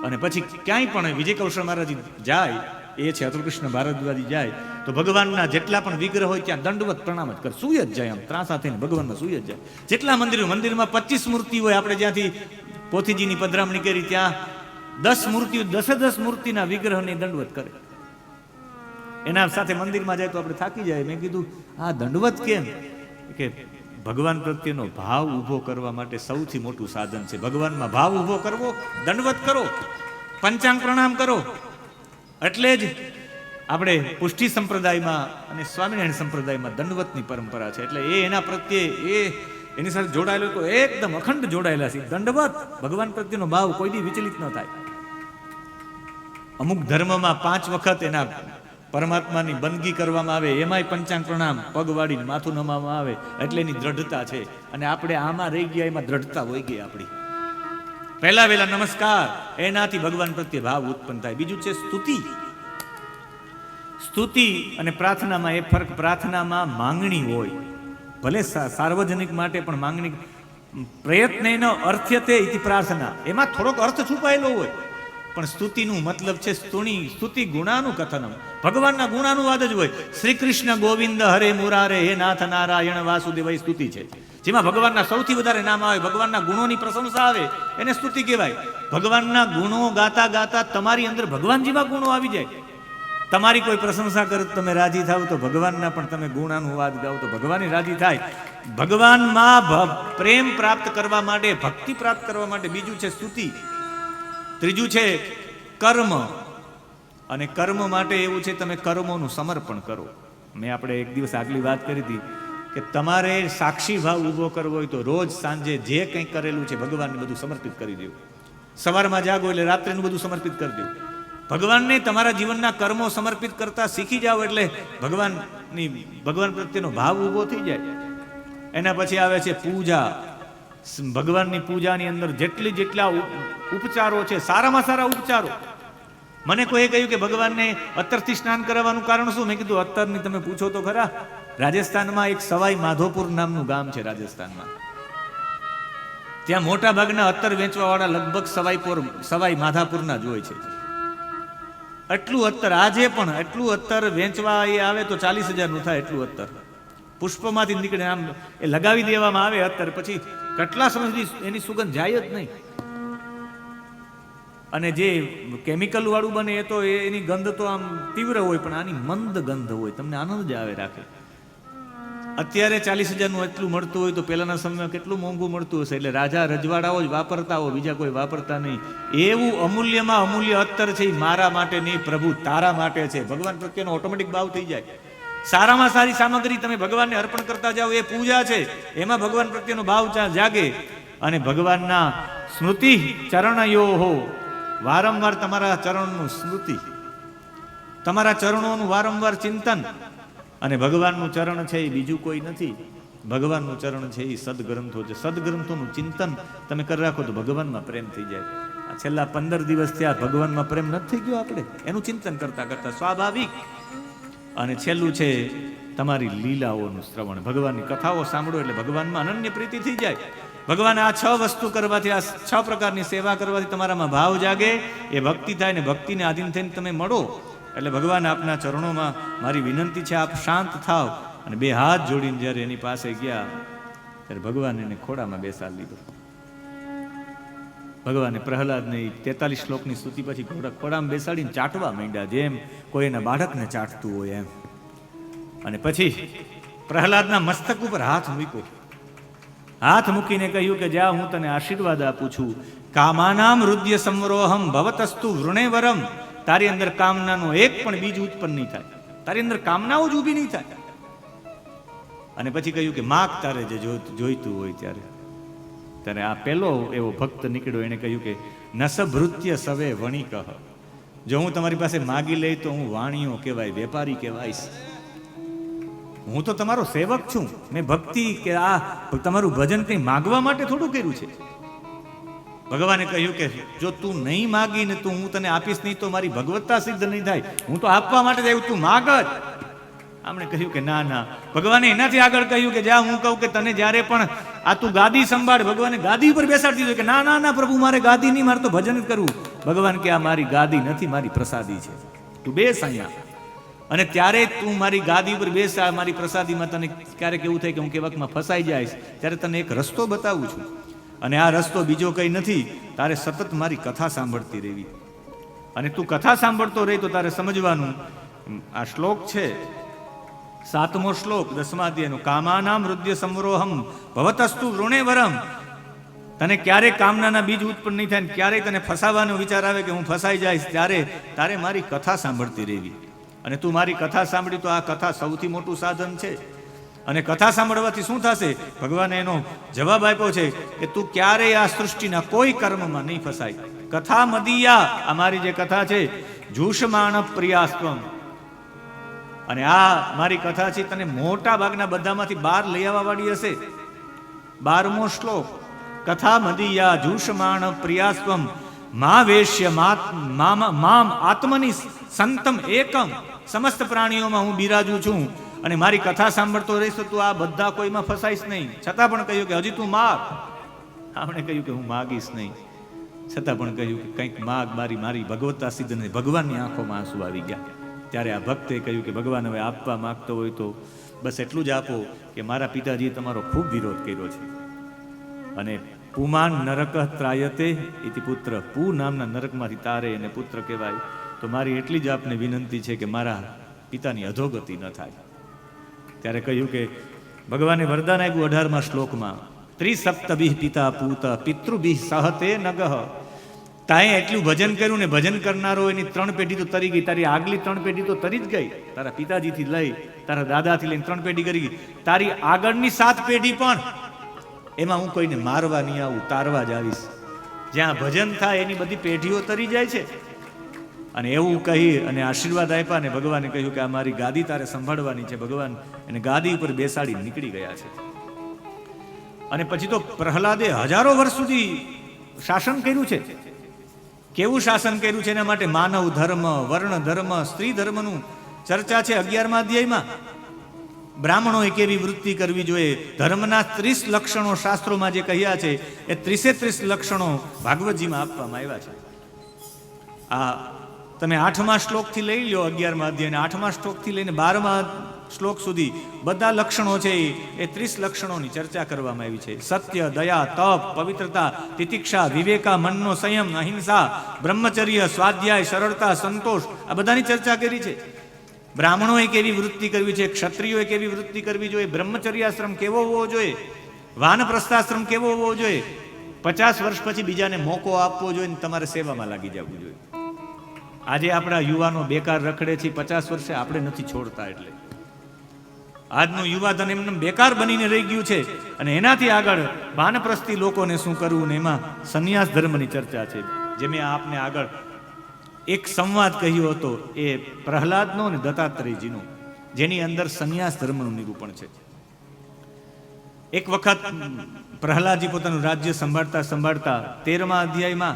અને પછી ક્યાંય પણ વિજય કૌશલ મહારાજજી જાય, એ છે અતુલ કૃષ્ણ ભારદ્વાજી જાય તો ભગવાનના જેટલા પણ વિગ્રહ હોય ત્યાં દંડવત પ્રણામ જ કરે, સુઈ જ જાય, આમ ત્રાસા થઈને ભગવાનમાં સુઈ જ જાય. જેટલા મંદિરમાં 25 મૂર્તિ હોય, આપણે જ્યાંથી પોથીજીની પધરામણી કરી ત્યાં 10 મૂર્તિઓ, 10 મૂર્તિના વિગ્રહને દંડવત કરે. એના સાથે મંદિરમાં જાય તો આપણે થાકી જાય. મેં કીધું આ દંડવત કેમ? કે ભગવાન પ્રત્યેનો ભાવ ઊભો કરવા માટે સૌથી મોટું સાધન છે. ભગવાનમાં ભાવ ઊભો કરવો, દંડવત કરો, પંચાંગ પ્રણામ કરો. એટલે જ આપણે પુષ્ટિ સંપ્રદાયમાં અને સ્વામિનારાયણ સંપ્રદાયમાં દંડવતની પરંપરા છે. એટલે એના પ્રત્યે એની સાથે જોડાયેલો તો એકદમ અખંડ જોડાયેલા છે. દંડવત, ભગવાન પ્રત્યેનો ભાવ કોઈ દી વિચલિત ન થાય. અમુક ધર્મમાં 5 વખત એના પરમાત્માની બંદગી કરવામાં આવે, એમાંય પંચાંગ પ્રણામ, પગ વાળીને માથું નમાવવામાં આવે, એટલે એની દ્રઢતા છે. અને આપણે આમાં રહી ગયા, એમાં દ્રઢતા હોય ગઈ આપણી. પહેલા વહેલા નમસ્કાર, એનાથી ભગવાન પ્રત્યે ભાવ ઉત્પન્ન થાય. બીજું છે સ્તુતિ. સ્તુતિ અને પ્રાર્થનામાં એ ફરક. પ્રાર્થનામાં માંગણી હોય, ભલે સાર્વજનિક માટે પણ માંગણી. પ્રયત્નનો અર્થ્યતે ઇતિ પ્રાર્થના, એમાં થોડોક અર્થ છુપાયેલો હોય. પણ સ્તુતિનું મતલબ છે સ્તુતિ ગુણાનું કથનમ, ભગવાનના ગુણાનુવાદ જ હોય. શ્રી કૃષ્ણ ગોવિંદ હરે મુરારે હે નાથ નારાયણ વાસુદેવ, એ સ્તુતિ છે. જેમાં ભગવાનના સૌથી વધારે નામ આવે, ભગવાનના ગુણોની પ્રશંસા આવે, એને સ્તુતિ કહેવાય. ભગવાનના ગુણો ગાતા ગાતા તમારી અંદર ભગવાન જેવા ગુણો આવી જાય. તમારી કોઈ પ્રશંસા કરે તમે રાજી થાવ તો ભગવાનના પણ તમે ગુણાનુવાદ ગાઓ તો ભગવાન રાજી થાય. ભગવાનમાં પ્રેમ પ્રાપ્ત કરવા માટે, ભક્તિ પ્રાપ્ત કરવા માટે બીજું છે સ્તુતિ. ત્રીજું છે કર્મ. અને કર્મ માટે એવું છે તમે કર્મોનું સમર્પણ કરો. મેં આપણે એક દિવસ આગલી વાત કરી હતી કે તમારે સાક્ષી ભાવ ઊભો કરવો હોય તો રોજ સાંજે જે કંઈ કરેલું છે ભગવાનને બધું સમર્પિત કરી દેવું. સવારમાં જાગો એટલે રાત્રિનું બધું સમર્પિત કરી દેવું. ભગવાનને તમારા જીવનના કર્મો સમર્પિત કરતા શીખી જાઓ એટલે ભગવાન પ્રત્યેનો ભાવ ઊભો થઈ જાય. એના પછી આવે છે પૂજા. ભગવાનની પૂજાની અંદર જેટલા ઉપચારો છે, સારામાં સારા ઉપચારો. મને કોઈ કહ્યું કે ભગવાનને અત્તરથી સ્નાન કરાવવાનું કારણ શું? મેં કીધું અત્તરની તમે પૂછો તો ખરા. રાજસ્થાનમાં એક સવાઈ માધોપુર નામનું ગામ છે રાજસ્થાનમાં. ત્યાં મોટા ભાગના અત્તર વેચવા વાળા લગભગ સવાઈ માધાપુરના જ હોય છે. એટલું અત્તર આજે પણ એટલું અત્તર વેચવા એ આવે તો 40,000 નું થાય. એટલું અત્તર પુષ્પમાંથી નીકળે, આમ એ લગાવી દેવામાં આવે અત્તર, પછી કેટલા સમય સુધી એની સુગંધ જાય જ નહીં. અને જે કેમિકલ વાળું બને એ તો એની ગંધ તો આમ તીવ્ર હોય, પણ આની મંદ ગંધ હોય, તમને આનંદ જ આવે રાખે. અત્યારે 40,000 નું એટલું મળતું હોય તો પહેલાના સમયમાં કેટલું મોંઘું મળતું હશે. એટલે રાજા રજવાડાઓ જ વાપરતા હોય, બીજા કોઈ વાપરતા નહીં. એવું અમૂલ્યમાં અમૂલ્ય અત્તર છે. મારા માટે નહીં પ્રભુ તારા માટે છે. ભગવાન પ્રત્યેનો ઓટોમેટિક ભાવ થઈ જાય. સારામાં સારી સામગ્રી તમે ભગવાનને અર્પણ કરતા જાઓ, એ પૂજા છે. એમાં ભગવાન પ્રત્યેનો ભાવ જાગે. અને ભગવાનના સ્મૃતિ ચરણયો હો, વારંવાર તમારા ચરણનું સ્મૃતિ, તમારા ચરણોનું વારંવાર ચિંતન. અને ભગવાનનું ચરણ છે એ બીજું કોઈ નથી. ભગવાનનું ચરણ છે એ સદગ્રંથો છે. સદગ્રંથોનું ચિંતન તમે કરી રાખો તો ભગવાનમાં પ્રેમ થઈ જાય. આ છેલ્લા 15 દિવસ થયા ભગવાનમાં પ્રેમ નથી થઈ ગયો આપણે, એનું ચિંતન કરતા કરતા સ્વાભાવિક. અને છેલ્લું છે તમારી લીલાઓનું શ્રવણ. ભગવાનની કથાઓ સાંભળો એટલે ભગવાનમાં અનન્ય પ્રીતિ થઈ જાય. ભગવાન આ 6 વસ્તુ કરવાથી, આ 6 પ્રકારની સેવા કરવાથી તમારામાં ભાવ જાગે, એ ભક્તિ થાય. ને ભક્તિને આધીન થઈને તમે મળો એટલે ભગવાન આપના ચરણોમાં મારી વિનંતી છે આપ શાંત થાવ. અને 2 હાથ જોડીને જ્યારે એની પાસે ગયા ત્યારે ભગવાન એને ખોડામાં બેસાડી લીધો. ભગવાને પ્રહલાદને 43 શ્લોકની સ્તુતિ પછી ખોડામાં બેસાડીને ચાટવા માંડ્યા, જેમ કોઈ એના બાળકને ચાટતું હોય એમ. અને પછી પ્રહલાદના મસ્તક ઉપર હાથ મૂક્યો. હાથ મૂકીને કહ્યું કે જા, હું તને આશીર્વાદ આપું છું. કામાનામ હૃદય સંરોહમ ભવતસ્તુ વૃણેવરમ. તારી અંદર કામનાનો એક પણ બીજ ઉત્પન્ન નહીં થાય. તારી અંદર કામનાઓ જ ઊભી નહીં થાય. અને પછી કહ્યું કે માગ તારે જે જોઈતું હોય ત્યારે. ત્યારે આ પહેલો એવો ભક્ત નીકળ્યો, એને કહ્યું કે નસભૃત્ય સવે વણિક, જો હું તમારી પાસે માગી લઈ તો હું વાણીઓ કહેવાય, વેપારી કહેવાઈશ. હું તો તમારો સેવક છું. મેં ભક્તિ કે આ તમારું ભજન કંઈ માગવા માટે થોડું કર્યું છે. ભગવાને કહ્યું કે જો તું નહીં માગી ને હું તને આપીશ નહીં તો મારી ભગવત્તા સિદ્ધ નહીં થાય. હું તો આપવા માટે જ આવ્યું, તું માગ જ. આમણે કહ્યું કે ના ના. ભગવાને એનાથી આગળ કહ્યું કે જ્યાં હું કહું કે તને જ્યારે પણ આ તું ગાદી સંભાળ, ભગવાને ગાદી ઉપર બેસાડી દીધું કે ના ના ના પ્રભુ, મારે ગાદી નહીં, મારે તો ભજન જ કરવું. ભગવાન કે આ મારી ગાદી નથી, મારી પ્રસાદી છે, તું બેસ અહીંયા. અને ત્યારે તું મારી ગાદી ઉપર બેસ, આ મારી પ્રસાદીમાં તને ક્યારેક એવું થાય કે હું કેવકમાં ફસાઈ જઈશ, ત્યારે તને એક રસ્તો બતાવું છું. અને આ રસ્તો બીજો કંઈ નથી, તારે સતત મારી કથા સાંભળતી રહેવી. અને તું કથા સાંભળતો રહી તો તારે સમજવાનું, આ શ્લોક છે 7મો શ્લોક 10મા અધ્યાયનો, કામાનામ હૃદય સંવરોહમ ભવતસ્તુ વૃણેવરમ. તને ક્યારેય કામનાના બીજ ઉત્પન્ન નહીં થાય, ક્યારેય તને ફસાવાનો વિચાર આવે કે હું ફસાઈ જઈશ, ત્યારે તારે મારી કથા સાંભળતી રહેવી. અને તું મારી કથા સાંભળી તો આ કથા સૌથી મોટું સાધન છે. અને કથા સાંભળવાથી શું થશે? ભગવાને એનો જવાબ આપ્યો છે કે તું ક્યારેય આ સૃષ્ટિના કોઈ કર્મમાં નહીં ફસાય. કથા મદિયા, આ મારી જે કથા છે, જૂષમાણ પ્રિયાસ્ત્વમ. અને આ મારી કથા છે તને મોટા ભાગના બધામાંથી બહાર લઈ આવવા વાળી હશે. 12મો શ્લોક, કથા મદિયા જૂષમાણ પ્રિયાસ્ત્વમ મા વેશ્ય મામ આત્મની સંતમ એકમ. સમસ્ત પ્રાણીઓમાં હું બિરાજું છું અને મારી કથા સાંભળતો રહીશ તો તું આ બધા કોઈમાં ફસાઈશ નહીં. છતાં પણ કહ્યું કે હજી તું માગ. આપણે કહ્યું કે હું માગીશ નહીં, છતાં પણ કહ્યું કે કંઈક માગ, મારી મારી ભગવત્તા સિદ્ધ નહીં. ભગવાનની આંખોમાં આંસુ આવી ગયા. ત્યારે આ ભક્તે કહ્યું કે ભગવાન હવે આપવા માગતો હોય તો બસ એટલું જ આપો કે મારા પિતાજીએ તમારો ખૂબ વિરોધ કર્યો છે. અને પુમાન નરક ત્રાયતે ઇતિ પુત્ર, પુ નામના નરકમાંથી તારે એને પુત્ર કહેવાય. તો મારી એટલી જ આપને વિનંતી છે કે મારા પિતાની અધોગતિ ન થાય. ત્યારે કહ્યું કે ભગવાને વરદાન આપ્યું 18મા શ્લોકમાં, ત્રિસપ્તભિ પિતા પૂત પિતૃભિ સહતે નગઃ. તાએ એટલું ભજન કર્યું ને ભજન કરનારો એની 3 પેઢી તો તરી ગઈ. તારી આગલી 3 પેઢી તો તરી જ ગઈ. તારા પિતાજીથી લઈ, તારા દાદાથી લઈને 3 પેઢી કરી ગઈ. તારી આગળની 7 પેઢી પણ, એમાં હું કોઈને મારવા નહીં આવું, તારવા જ આવીશ. જ્યાં ભજન થાય એની બધી પેઢીઓ તરી જાય છે. અને એવું કહી અને આશીર્વાદ આપ્યા ને ભગવાને કહ્યું કે આ મારી ગાદી તારે સંભાળવાની છે. ભગવાન એને ગાદી ઉપર બેસાડી નીકળી ગયા છે. અને પછી તો પ્રહલાદે હજારો વર્ષ સુધી શાસન કર્યું છે. કેવું શાસન કર્યું છે? એના માટે માનવ ધર્મ, વર્ણ ધર્મ, સ્ત્રી ધર્મનું ચર્ચા છે 11મા અધ્યાયમાં. બ્રાહ્મણોએ કેવી વૃત્તિ કરવી જોઈએ, ધર્મના 30 લક્ષણો શાસ્ત્રોમાં જે કહ્યા છે એ 30 લક્ષણો ભાગવતજીમાં આપવામાં આવ્યા છે. આ તમે 8મા શ્લોકથી લઈ લો 11મા અધ્યાય, 8મા શ્લોકથી લઈને 12મા શ્લોક સુધી બધા લક્ષણો છે એ 30 લક્ષણોની ચર્ચા કરવામાં આવી છે. સત્ય, દયા, તપ, પવિત્રતા, તિતિક્ષા, વિવેકા, મનનો સંયમ, અહિંસા, બ્રહ્મચર્ય, સ્વાધ્યાય, સરળતા, સંતોષ, આ બધાની ચર્ચા કરી છે. બ્રાહ્મણોએ કેવી વૃત્તિ કરવી છે, ક્ષત્રિયોએ કેવી વૃત્તિ કરવી જોઈએ, બ્રહ્મચર્યાશ્રમ કેવો હોવો જોઈએ, વાનપ્રસ્થાશ્રમ કેવો હોવો જોઈએ, 50 વર્ષ પછી બીજાને મોકો આપવો જોઈએ ને તમારે સેવામાં લાગી જવું જોઈએ. આજે આપણા યુવાનો બેકાર રખડે છે, 50 વર્ષે આપણે નથી છોડતા. એટલે આજનું યુવાધન એમને બેકાર બનીને રહી ગયું છે. અને એનાથી આગળ વાનપ્રસ્થી લોકોને શું કરવું ને એમાં સંન્યાસ ધર્મની ચર્ચા છે. જે મેં આપને આગળ એક સંવાદ કહ્યો હતો એ પ્રહલાદનો અને દત્તાત્રેયજીનો, જેની અંદર સંન્યાસ ધર્મનું નિરૂપણ છે. એક વખત પ્રહલાદજી પોતાનું રાજ્ય સંભાળતા સંભાળતા 13મા અધ્યાયમાં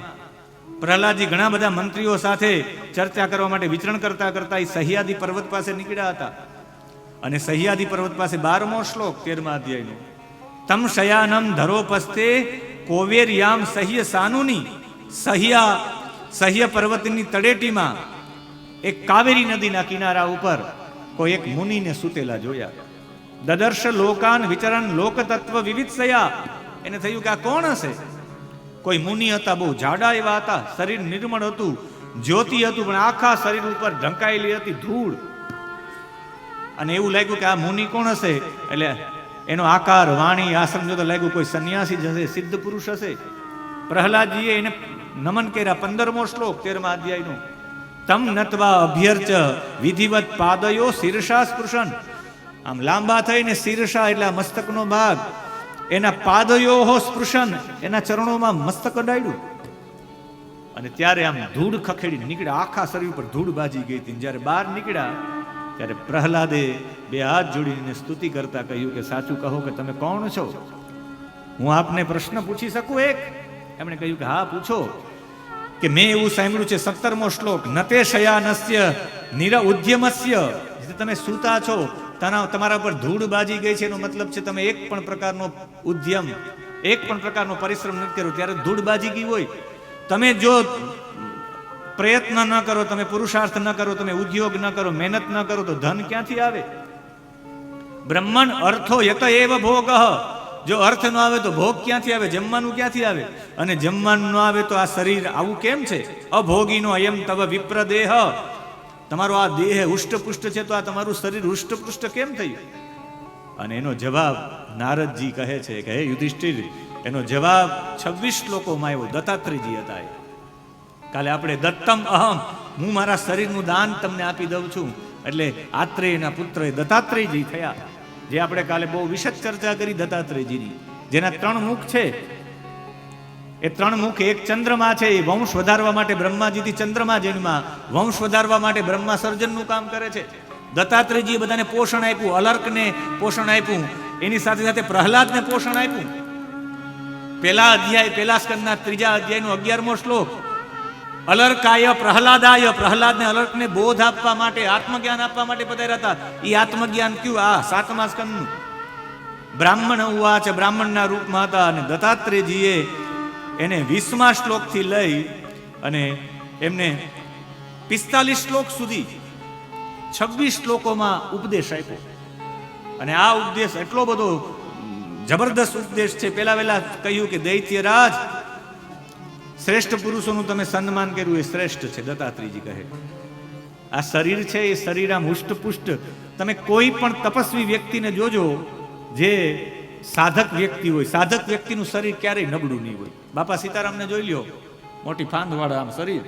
પ્રહલાદજી ઘણા બધા મંત્રીઓ સાથે ચર્ચા કરવા માટે વિચરણ કરતા કરતા એ સહ્યાદિ પર્વત પાસે નીકળ્યા હતા. અને સહ્યાદિ પર્વત પાસે 12મો શ્લોક 13મા અધ્યાયનો, તમ શયાનમ ધરોપસ્તે કોવેરયામ સહ્ય સાનુની. સહ્ય પર્વતની તળેટીમાં એક કાવેરી નદીના કિનારા ઉપર કોઈ એક મુનિને સૂતેલા જોયા. દદર્શ લોકાન વિચરણ લોક તત્વ વિવિધસયા. એને થયું કે આ કોણ હશે? કોઈ મુનિ હતા, બહુ જાડા એવા હતા, શરીર નિર્મળ હતું, જ્યોતિ હતું, પણ આખા શરીર ઉપર ઢંકાયેલી હતી ધૂળ. અને એવું લાગ્યું કે આ મુનિ કોણ હશે? એટલે એનો આકાર, વાણી, આશ્રમ જોતા લાગ્યું કોઈ સંન્યાસી જ હશે, સિદ્ધ પુરુષ હશે. પ્રહલાદજીએ એને નમન કર્યા. 15મો શ્લોક 13મા અધ્યાયનો, તમ નત્વા અભ્યર્ચ વિધિવત પાદયો શીર્ષા સ્પૃશન. આમ લાંબા થઈને શીર્ષા એટલે મસ્તકનો ભાગ, એના પાદયોહો સ્પૃશન, એના ચરણોમાં મસ્તક અડાડ્યું. અને ત્યારે આમ ધૂળ ખખેડી નીકળ્યા, આખા શરીર પર ધૂળ બાજી ગઈ હતી. જ્યારે બહાર નીકળ્યા ત્યારે પ્રહલાદે બે હાથ જોડીને સ્તુતિ કરતા કહ્યું કે સાચું કહો કે તમે કોણ છો? હું આપને પ્રશ્ન પૂછી શકું એક? એમણે કહ્યું કે હા પૂછો. કે મેં એવું સાંભળ્યું છે 17મો શ્લોક, નતે શયાનસ્ય નિર ઉદ્યમસ્ય, તમે સૂતા છો, તમારા પર ધૂળ બાજી ગઈ છે, એનો મતલબ છે તમે એક પણ પ્રકારનો ઉદ્યમ, એક પણ પ્રકારનો પરિશ્રમ નથી કર્યો, ત્યારે ધૂળ બાજી ગઈ હોય. તમે જો પ્રયત્ન ન કરો, તમે પુરુષાર્થ ન કરો, તમે ઉદ્યોગ ન કરો, મહેનત ન કરો તો ધન ક્યાંથી આવે? બ્રહ્મણ અર્થો યત એવ ભોગ, જો અર્થ ન આવે તો ભોગ ક્યાંથી આવે? જમવાનું ક્યાંથી આવે? અને જમવાનું ન આવે તો આ શરીર આવું કેમ છે? અભોગીનો અયમ તવ વિપ્રદેહ, તમારો આ દેહ હુષ્ટપુષ્ટ છે તો આ તમારું શરીર હુષ્ટપુષ્ટ કેમ થયું? અને એનો જવાબ નારદજી કહે છે કે હે યુધિષ્ઠિર, એનો જવાબ 26 શ્લોકોમાં આવ્યો. દત્તાત્રેયજી હતા. કાલે આપણે દત્તમ અહમ, હું મારા શરીરનું દાન તમને આપી દઉં છું, એટલે આત્રેયના પુત્ર દત્તાત્રેયજી થયા. જે આપણે કાલે બહુ વિશદ ચર્ચા કરી દત્તાત્રેયજીની, જેના 3 મુખ છે. એ 3 મુખ, એક ચંદ્રમા છે, એ વંશ વધારવા માટે બ્રહ્માજીથી ચંદ્રમા જન્મા, વંશ વધારવા માટે બ્રહ્મા સર્જનનું કામ કરે છે. દત્તાત્રેયજીએ બધાને પોષણ આપ્યું, અલર્કને પોષણ આપ્યું, એની સાથે સાથે પ્રહલાદને પોષણ આપ્યું. પહેલા અધ્યાય, પહેલા સ્કંદના 3જા અધ્યાયનો 11મો શ્લોક, અલર્કાય પ્રહલાદાય, પ્રહલાદને અલર્કને બોધ આપવા માટે, આત્મજ્ઞાન આપવા માટે પધાર્યા હતા. એ આત્મજ્ઞાન કયું? આ 7મા સ્કંદનું. બ્રાહ્મણ ઉવાચ, બ્રાહ્મણના રૂપમાં હતા. અને દત્તાત્રેયજીએ એને 20મા શ્લોકથી લઈ અને એમને 45 શ્લોક સુધી 26 શ્લોકોમાં ઉપદેશ આપ્યો. અને આ ઉપદેશ એટલો બધો જબરદસ્ત ઉપદેશ છે. પેલા કહ્યું કે દૈત્યરાજ, શ્રેષ્ઠ પુરુષોનું તમે સન્માન કર્યું એ શ્રેષ્ઠ છે. દત્તાત્રેયજી કહે આ શરીર છે, એ શરીર આમ હુષ્ટપુષ્ટ, તમે કોઈ પણ તપસ્વી વ્યક્તિને જોજો, જે સાધક વ્યક્તિ હોય, સાધક વ્યક્તિનું શરીર ક્યારેય નબળું નહીં હોય. બાપા સીતારામને જોઈ લ્યો, મોટી ફાંદવાળા આમ શરીર.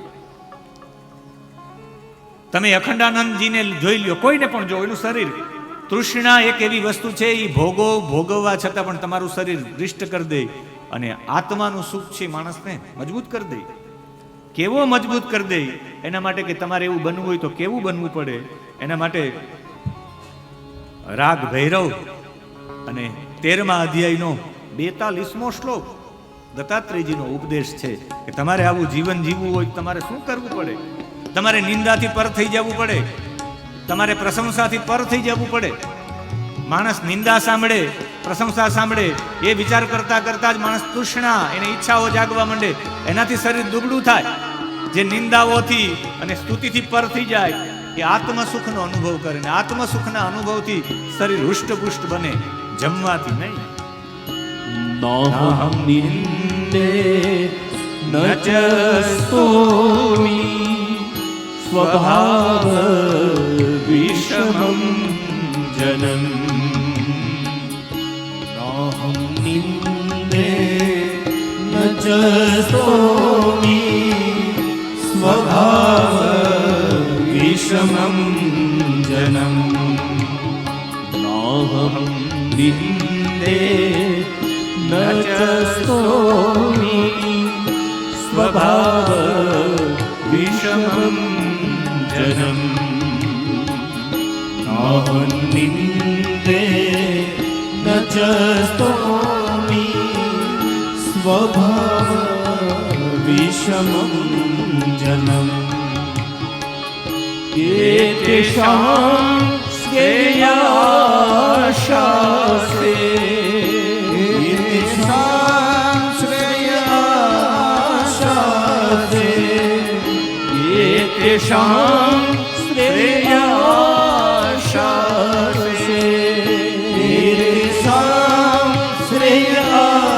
તમે અખંડાનંદજીને જોઈ લ્યો, કોઈને પણ જો, એનું શરીર. તૃષ્ણા એક એવી વસ્તુ છે, એ ભોગવવા છતાં પણ તમારું શરીર હૃષ્ટ કરી દે. અને આત્માનું સુખ છે માણસને મજબૂત કરી દે. કેવો મજબૂત કરી દે? એના માટે કે તમારે એવું બનવું હોય તો કેવું બનવું પડે? એના માટે રાગ ભૈરવ અને 13મા અધ્યાયનો 42મો શ્લોક દત્તાત્રેયજીનો ઉપદેશ છે કે તમારે આવું જીવન જીવવું હોય તમારે શું કરવું પડે? તમારે નિંદાથી પર થઈ જવું પડે, તમારે પ્રશંસાથી પર થઈ જવું પડે. માણસ નિંદા સાંભળે, પ્રશંસા સાંભળે, એ વિચાર કરતા કરતા જ માણસ તૃષ્ણા, એને ઈચ્છાઓ જાગવા માંડે, એનાથી શરીર દુબળું થાય. જે નિંદાઓથી અને સ્તુતિથી પર થઈ જાય એ આત્મસુખનો અનુભવ કરે, ને આત્મસુખના અનુભવથી શરીર હૃષ્ટપુષ્ટ બને, જમવાથી નહીં. નાહં નિંદે ન ચ સ્તોમી સ્વભાવ વિષમં જનમ. નાહં નિંદે ન ચ સ્તોમી સ્વભાવ વિષમં જનમ. નાહં નિંદે ન ચ સ્તોમી સ્વભાવ વિષમં જનમ. નાહં નિંદે ન ચ સ્તોમી સ્વભાવ વિષમં જનમ. એતેષાં શ્રેયાશાસે એતેષાં શ્રેયાશાસે એતેષાં શ્રેયાશાસે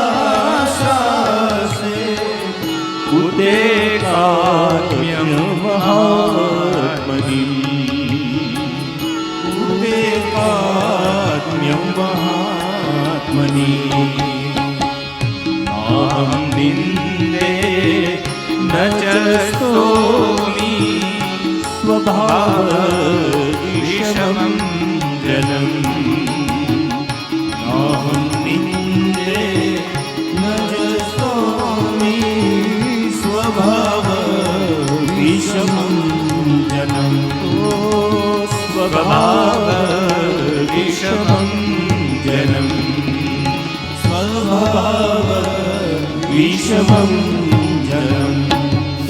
ઉદેકાત્મ્યં મહાત્મનિ ઉદેકાત્મ્યં મહાત્મનિ. નાહં નિંદે ન ચ સ્તોમી સ્વભાવ વિષમં જનમ. નાહં નિંદે વિષમમ જનમ.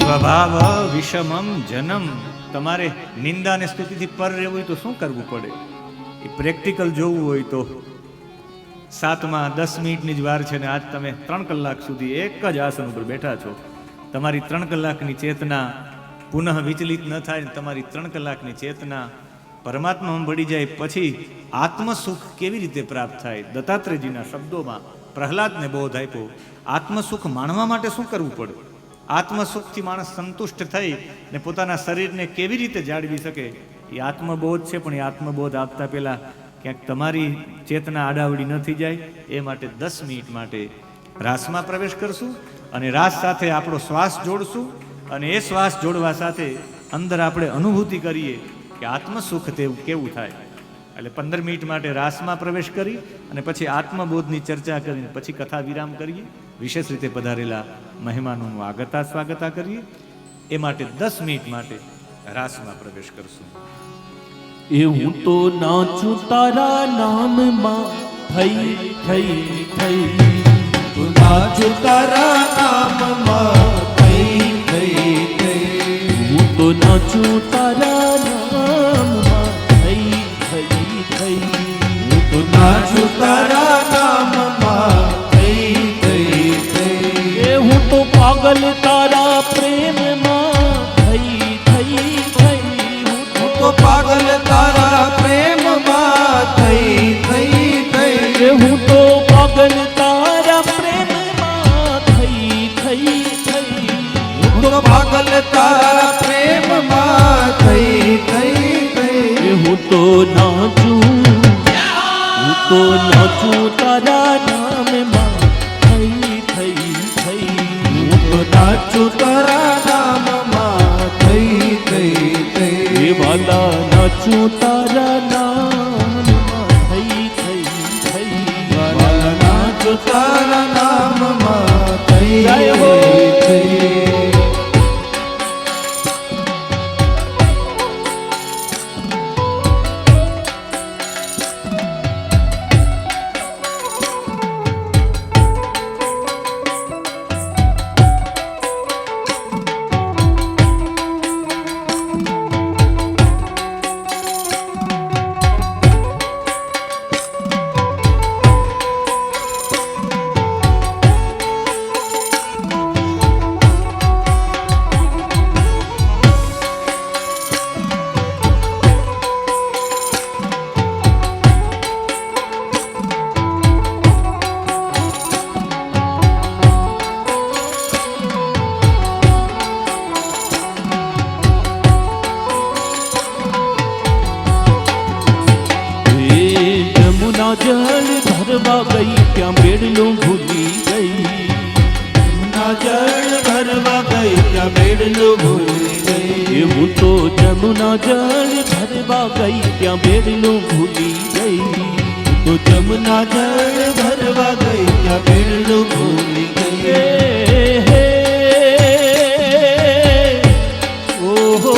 સ્વભાવ વિષમમ જનમ. તમારે નિંદા અને સ્તુતિથી પર રહેવું હોય તો શું કરવું પડે? એ પ્રેક્ટિકલ જોવું હોય તો 7માં 10 મિનિટની જ વાર છે ને આજ તમે 3 કલાક સુધી એક જ આસન ઉપર બેઠા છો. તમારી 3 કલાકની ચેતના પુનઃ વિચલિત ન થાય ને તમારી 3 કલાકની ચેતના પરમાત્મામાં ભળી જાય પછી આત્મસુખ કેવી રીતે પ્રાપ્ત થાય? દત્તાત્રેયજીના શબ્દોમાં પ્રહલાદને બોધ આપ્યો. આત્મસુખ માણવા માટે શું કરવું પડે? આત્મસુખથી માણસ સંતુષ્ટ થઈ ને પોતાના શરીરને કેવી રીતે જાળવી શકે? એ આત્મબોધ છે. પણ એ આત્મબોધ આપતા પહેલા ક્યાંક તમારી ચેતના આડાવડી ન થઈ જાય એ માટે 10 મિનિટ માટે રાસમાં પ્રવેશ કરશું અને રાસ સાથે આપણો શ્વાસ જોડશું અને એ શ્વાસ જોડવા સાથે અંદર આપણે અનુભૂતિ કરીએ કે આત્મસુખ તેવું કેવું થાય. એટલે 15 મિનિટ માટે રાસમાં પ્રવેશ કરી અને પછી આત્મબોધની ચર્ચા કરીને પછી કથા વિરામ કરીએ. વિશેષ રીતે પધારેલા મહેમાનોનું આગતા સ્વાગતા કરીએ. એ માટે 10 મિનિટ માટે રાસમાં પ્રવેશ કરશું. એવું તો નાચું તારા નામમાં થઈ થઈ થઈ. તું નાચું તારા નામમાં થઈ થઈ થઈ. હું તો નાચું તારા નામમાં થઈ થઈ થઈ. હું તો નાચું તારા નામમાં થઈ થઈ થઈ. એ હું તો પાગલ તારા પ્રેમમાં થઈ થઈ થઈ. હું તો પાગલ તારા પ્રેમમાં થઈ થઈ થઈ. એ હું તો પાગલ તારા પ્રેમમાં થઈ થઈ થઈ. હું તો પાગલ તારા પ્રેમમાં થઈ થઈ થઈ. એ હું તો નાચું તારા નામમાં થઈ થઈ થઈ. હું તો નાચું તારા નામમાં થઈ થઈ થઈ. એ વાલા નાચું તારા નામમાં થઈ થઈ થઈ. વાલા નાચું તારા નામમાં થઈ જય હો. થઈ. જળ ભરવા ગઈ ત્યાં બેડલું ભૂલી ગઈ. ના જળ ભરવા ગઈ ત્યાં બેડલું ભૂલી ગઈ. એ હું તો જમુના જળ ભરવા ગઈ ત્યાં બેડલું ભૂલી ગઈ. તો જમના જળ ભરવા ગઈ ત્યાં બેડલું ભૂલી ગઈ. ઓહો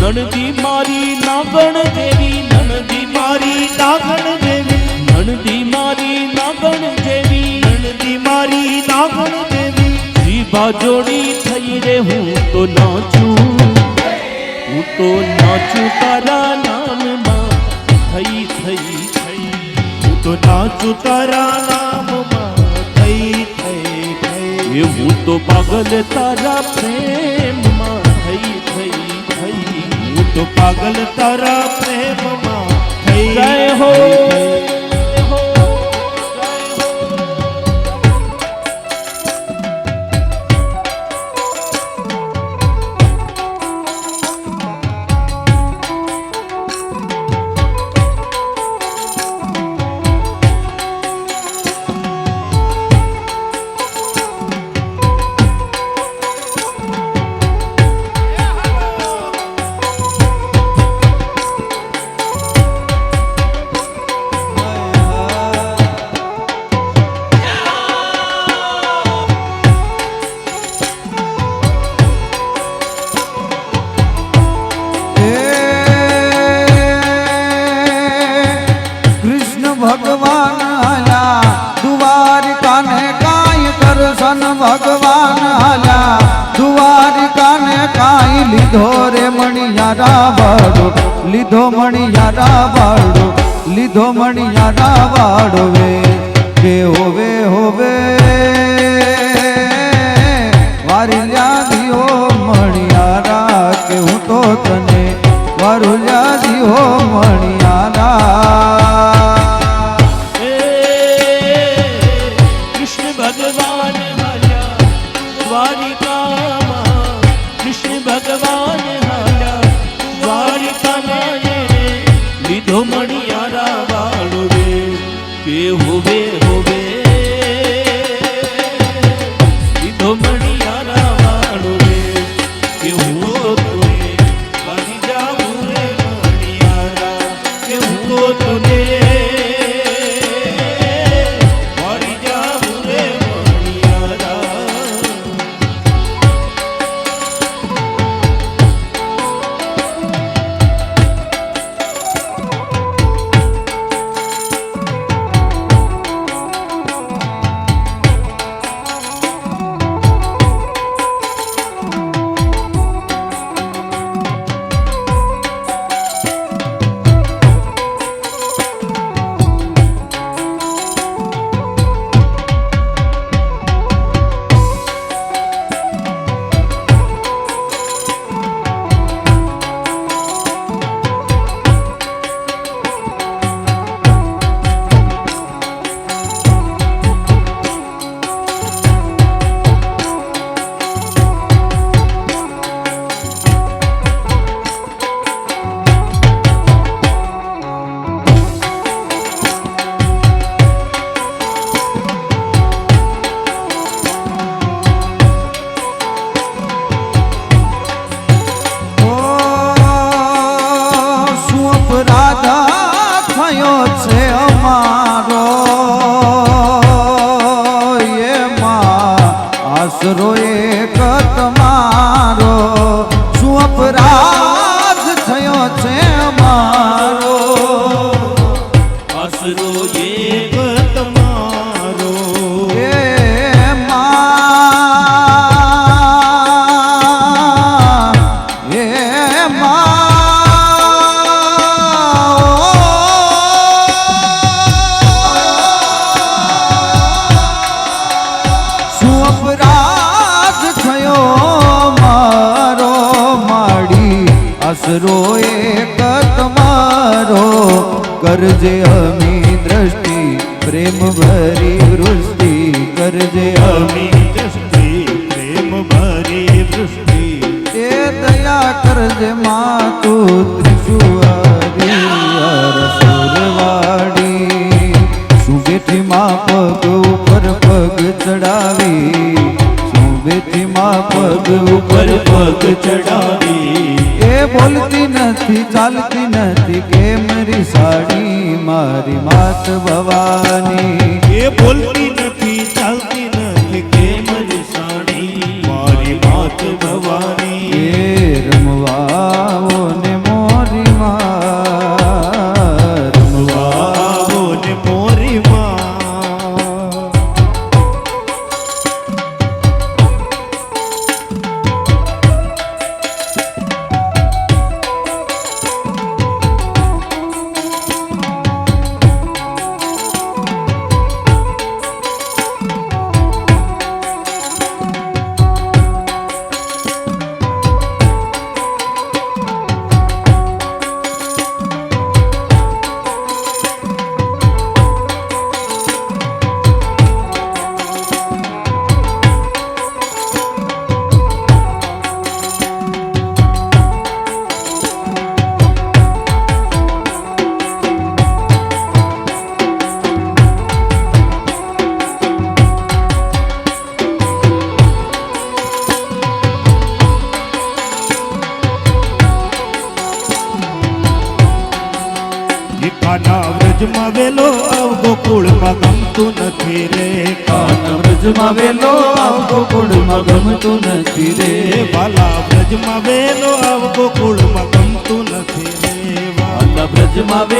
નણદી મારી નાગણ જેવી. નણદી મારી નાગણ જેવી. નણદી મારી નાગણ જેવી. નણદી મારી નાગણ જેવી. જીભા જોડી થઈ રે હું તો નાચું. હું તો નાચું તારા નામમાં થઈ થઈ થઈ. હું તો નાચું તારા નામમાં થઈ થઈ થઈ. એ હું તો પાગલ તારા પ્રેમમાં થઈ થઈ થઈ. હું તો પાગલ તારા પ્રેમમાં થઈ જય હો. મણિયારા વાળો, લીધો મણિયારા વાળો વે, કે હોવે હોવે વારિલ્યા દિયો મણિયારા, કે હું તો તને વારુલ્યા દિયો મણિયારા. કૃષ્ણ ભગવાન હાલ્યા દ્વારિકામાં, કૃષ્ણ ભગવાન હાલ્યા દ્વારિકામાં, લીધો મણિયારા વાળો રે, કે હોવે હોવે લીધો મણિયારા વાળો રે, કે હું તો તને વારી જાઉં રે મણિયારા, કે હું તો તને વારી જાઉં રે મણિયારા. આશરો એક તમારો, શું અપરાધ થયો છે અમારો, આશરો એક તમારો, એ માં, એ શું અપરાધ થયો મારો, માડી આશરો એક તમારો, કરજે અમી દ્રષ્ટિ પ્રેમ ભરી વૃષ્ટિ, કરજે અમી અમી દ્રષ્ટિ પ્રેમ ભરી વૃષ્ટિ, એ દયા કરજે માં તું ત્રિશુરી અરસુરવાડી, શું બેઠી માં પગ ઉપર પગ ચડાવી, શું બેઠી માં પગ ઉપર પગ ચડાવી, એ બોલતી નથી ચાલતી નથી કેમ રી સાડી, મારી માત ભવાની, એ બોલતી નથી ચાલતી નથી કેમ સાડી, મારી માત ભવાની, એ રમવાઓ ને મોરી માં, વાવો ને મોરી માં. કાના વ્રજમાં વેલો આવ ગોકુળમાં ગમતું નથી રે, કાના વ્રજમાં વેલો આવ ગોકુળમાં ગમતું નથી રે, વાલા વ્રજમાં વેલો આવ ગોકુળમાં ગમતું નથી રે, વાલા વ્રજમાં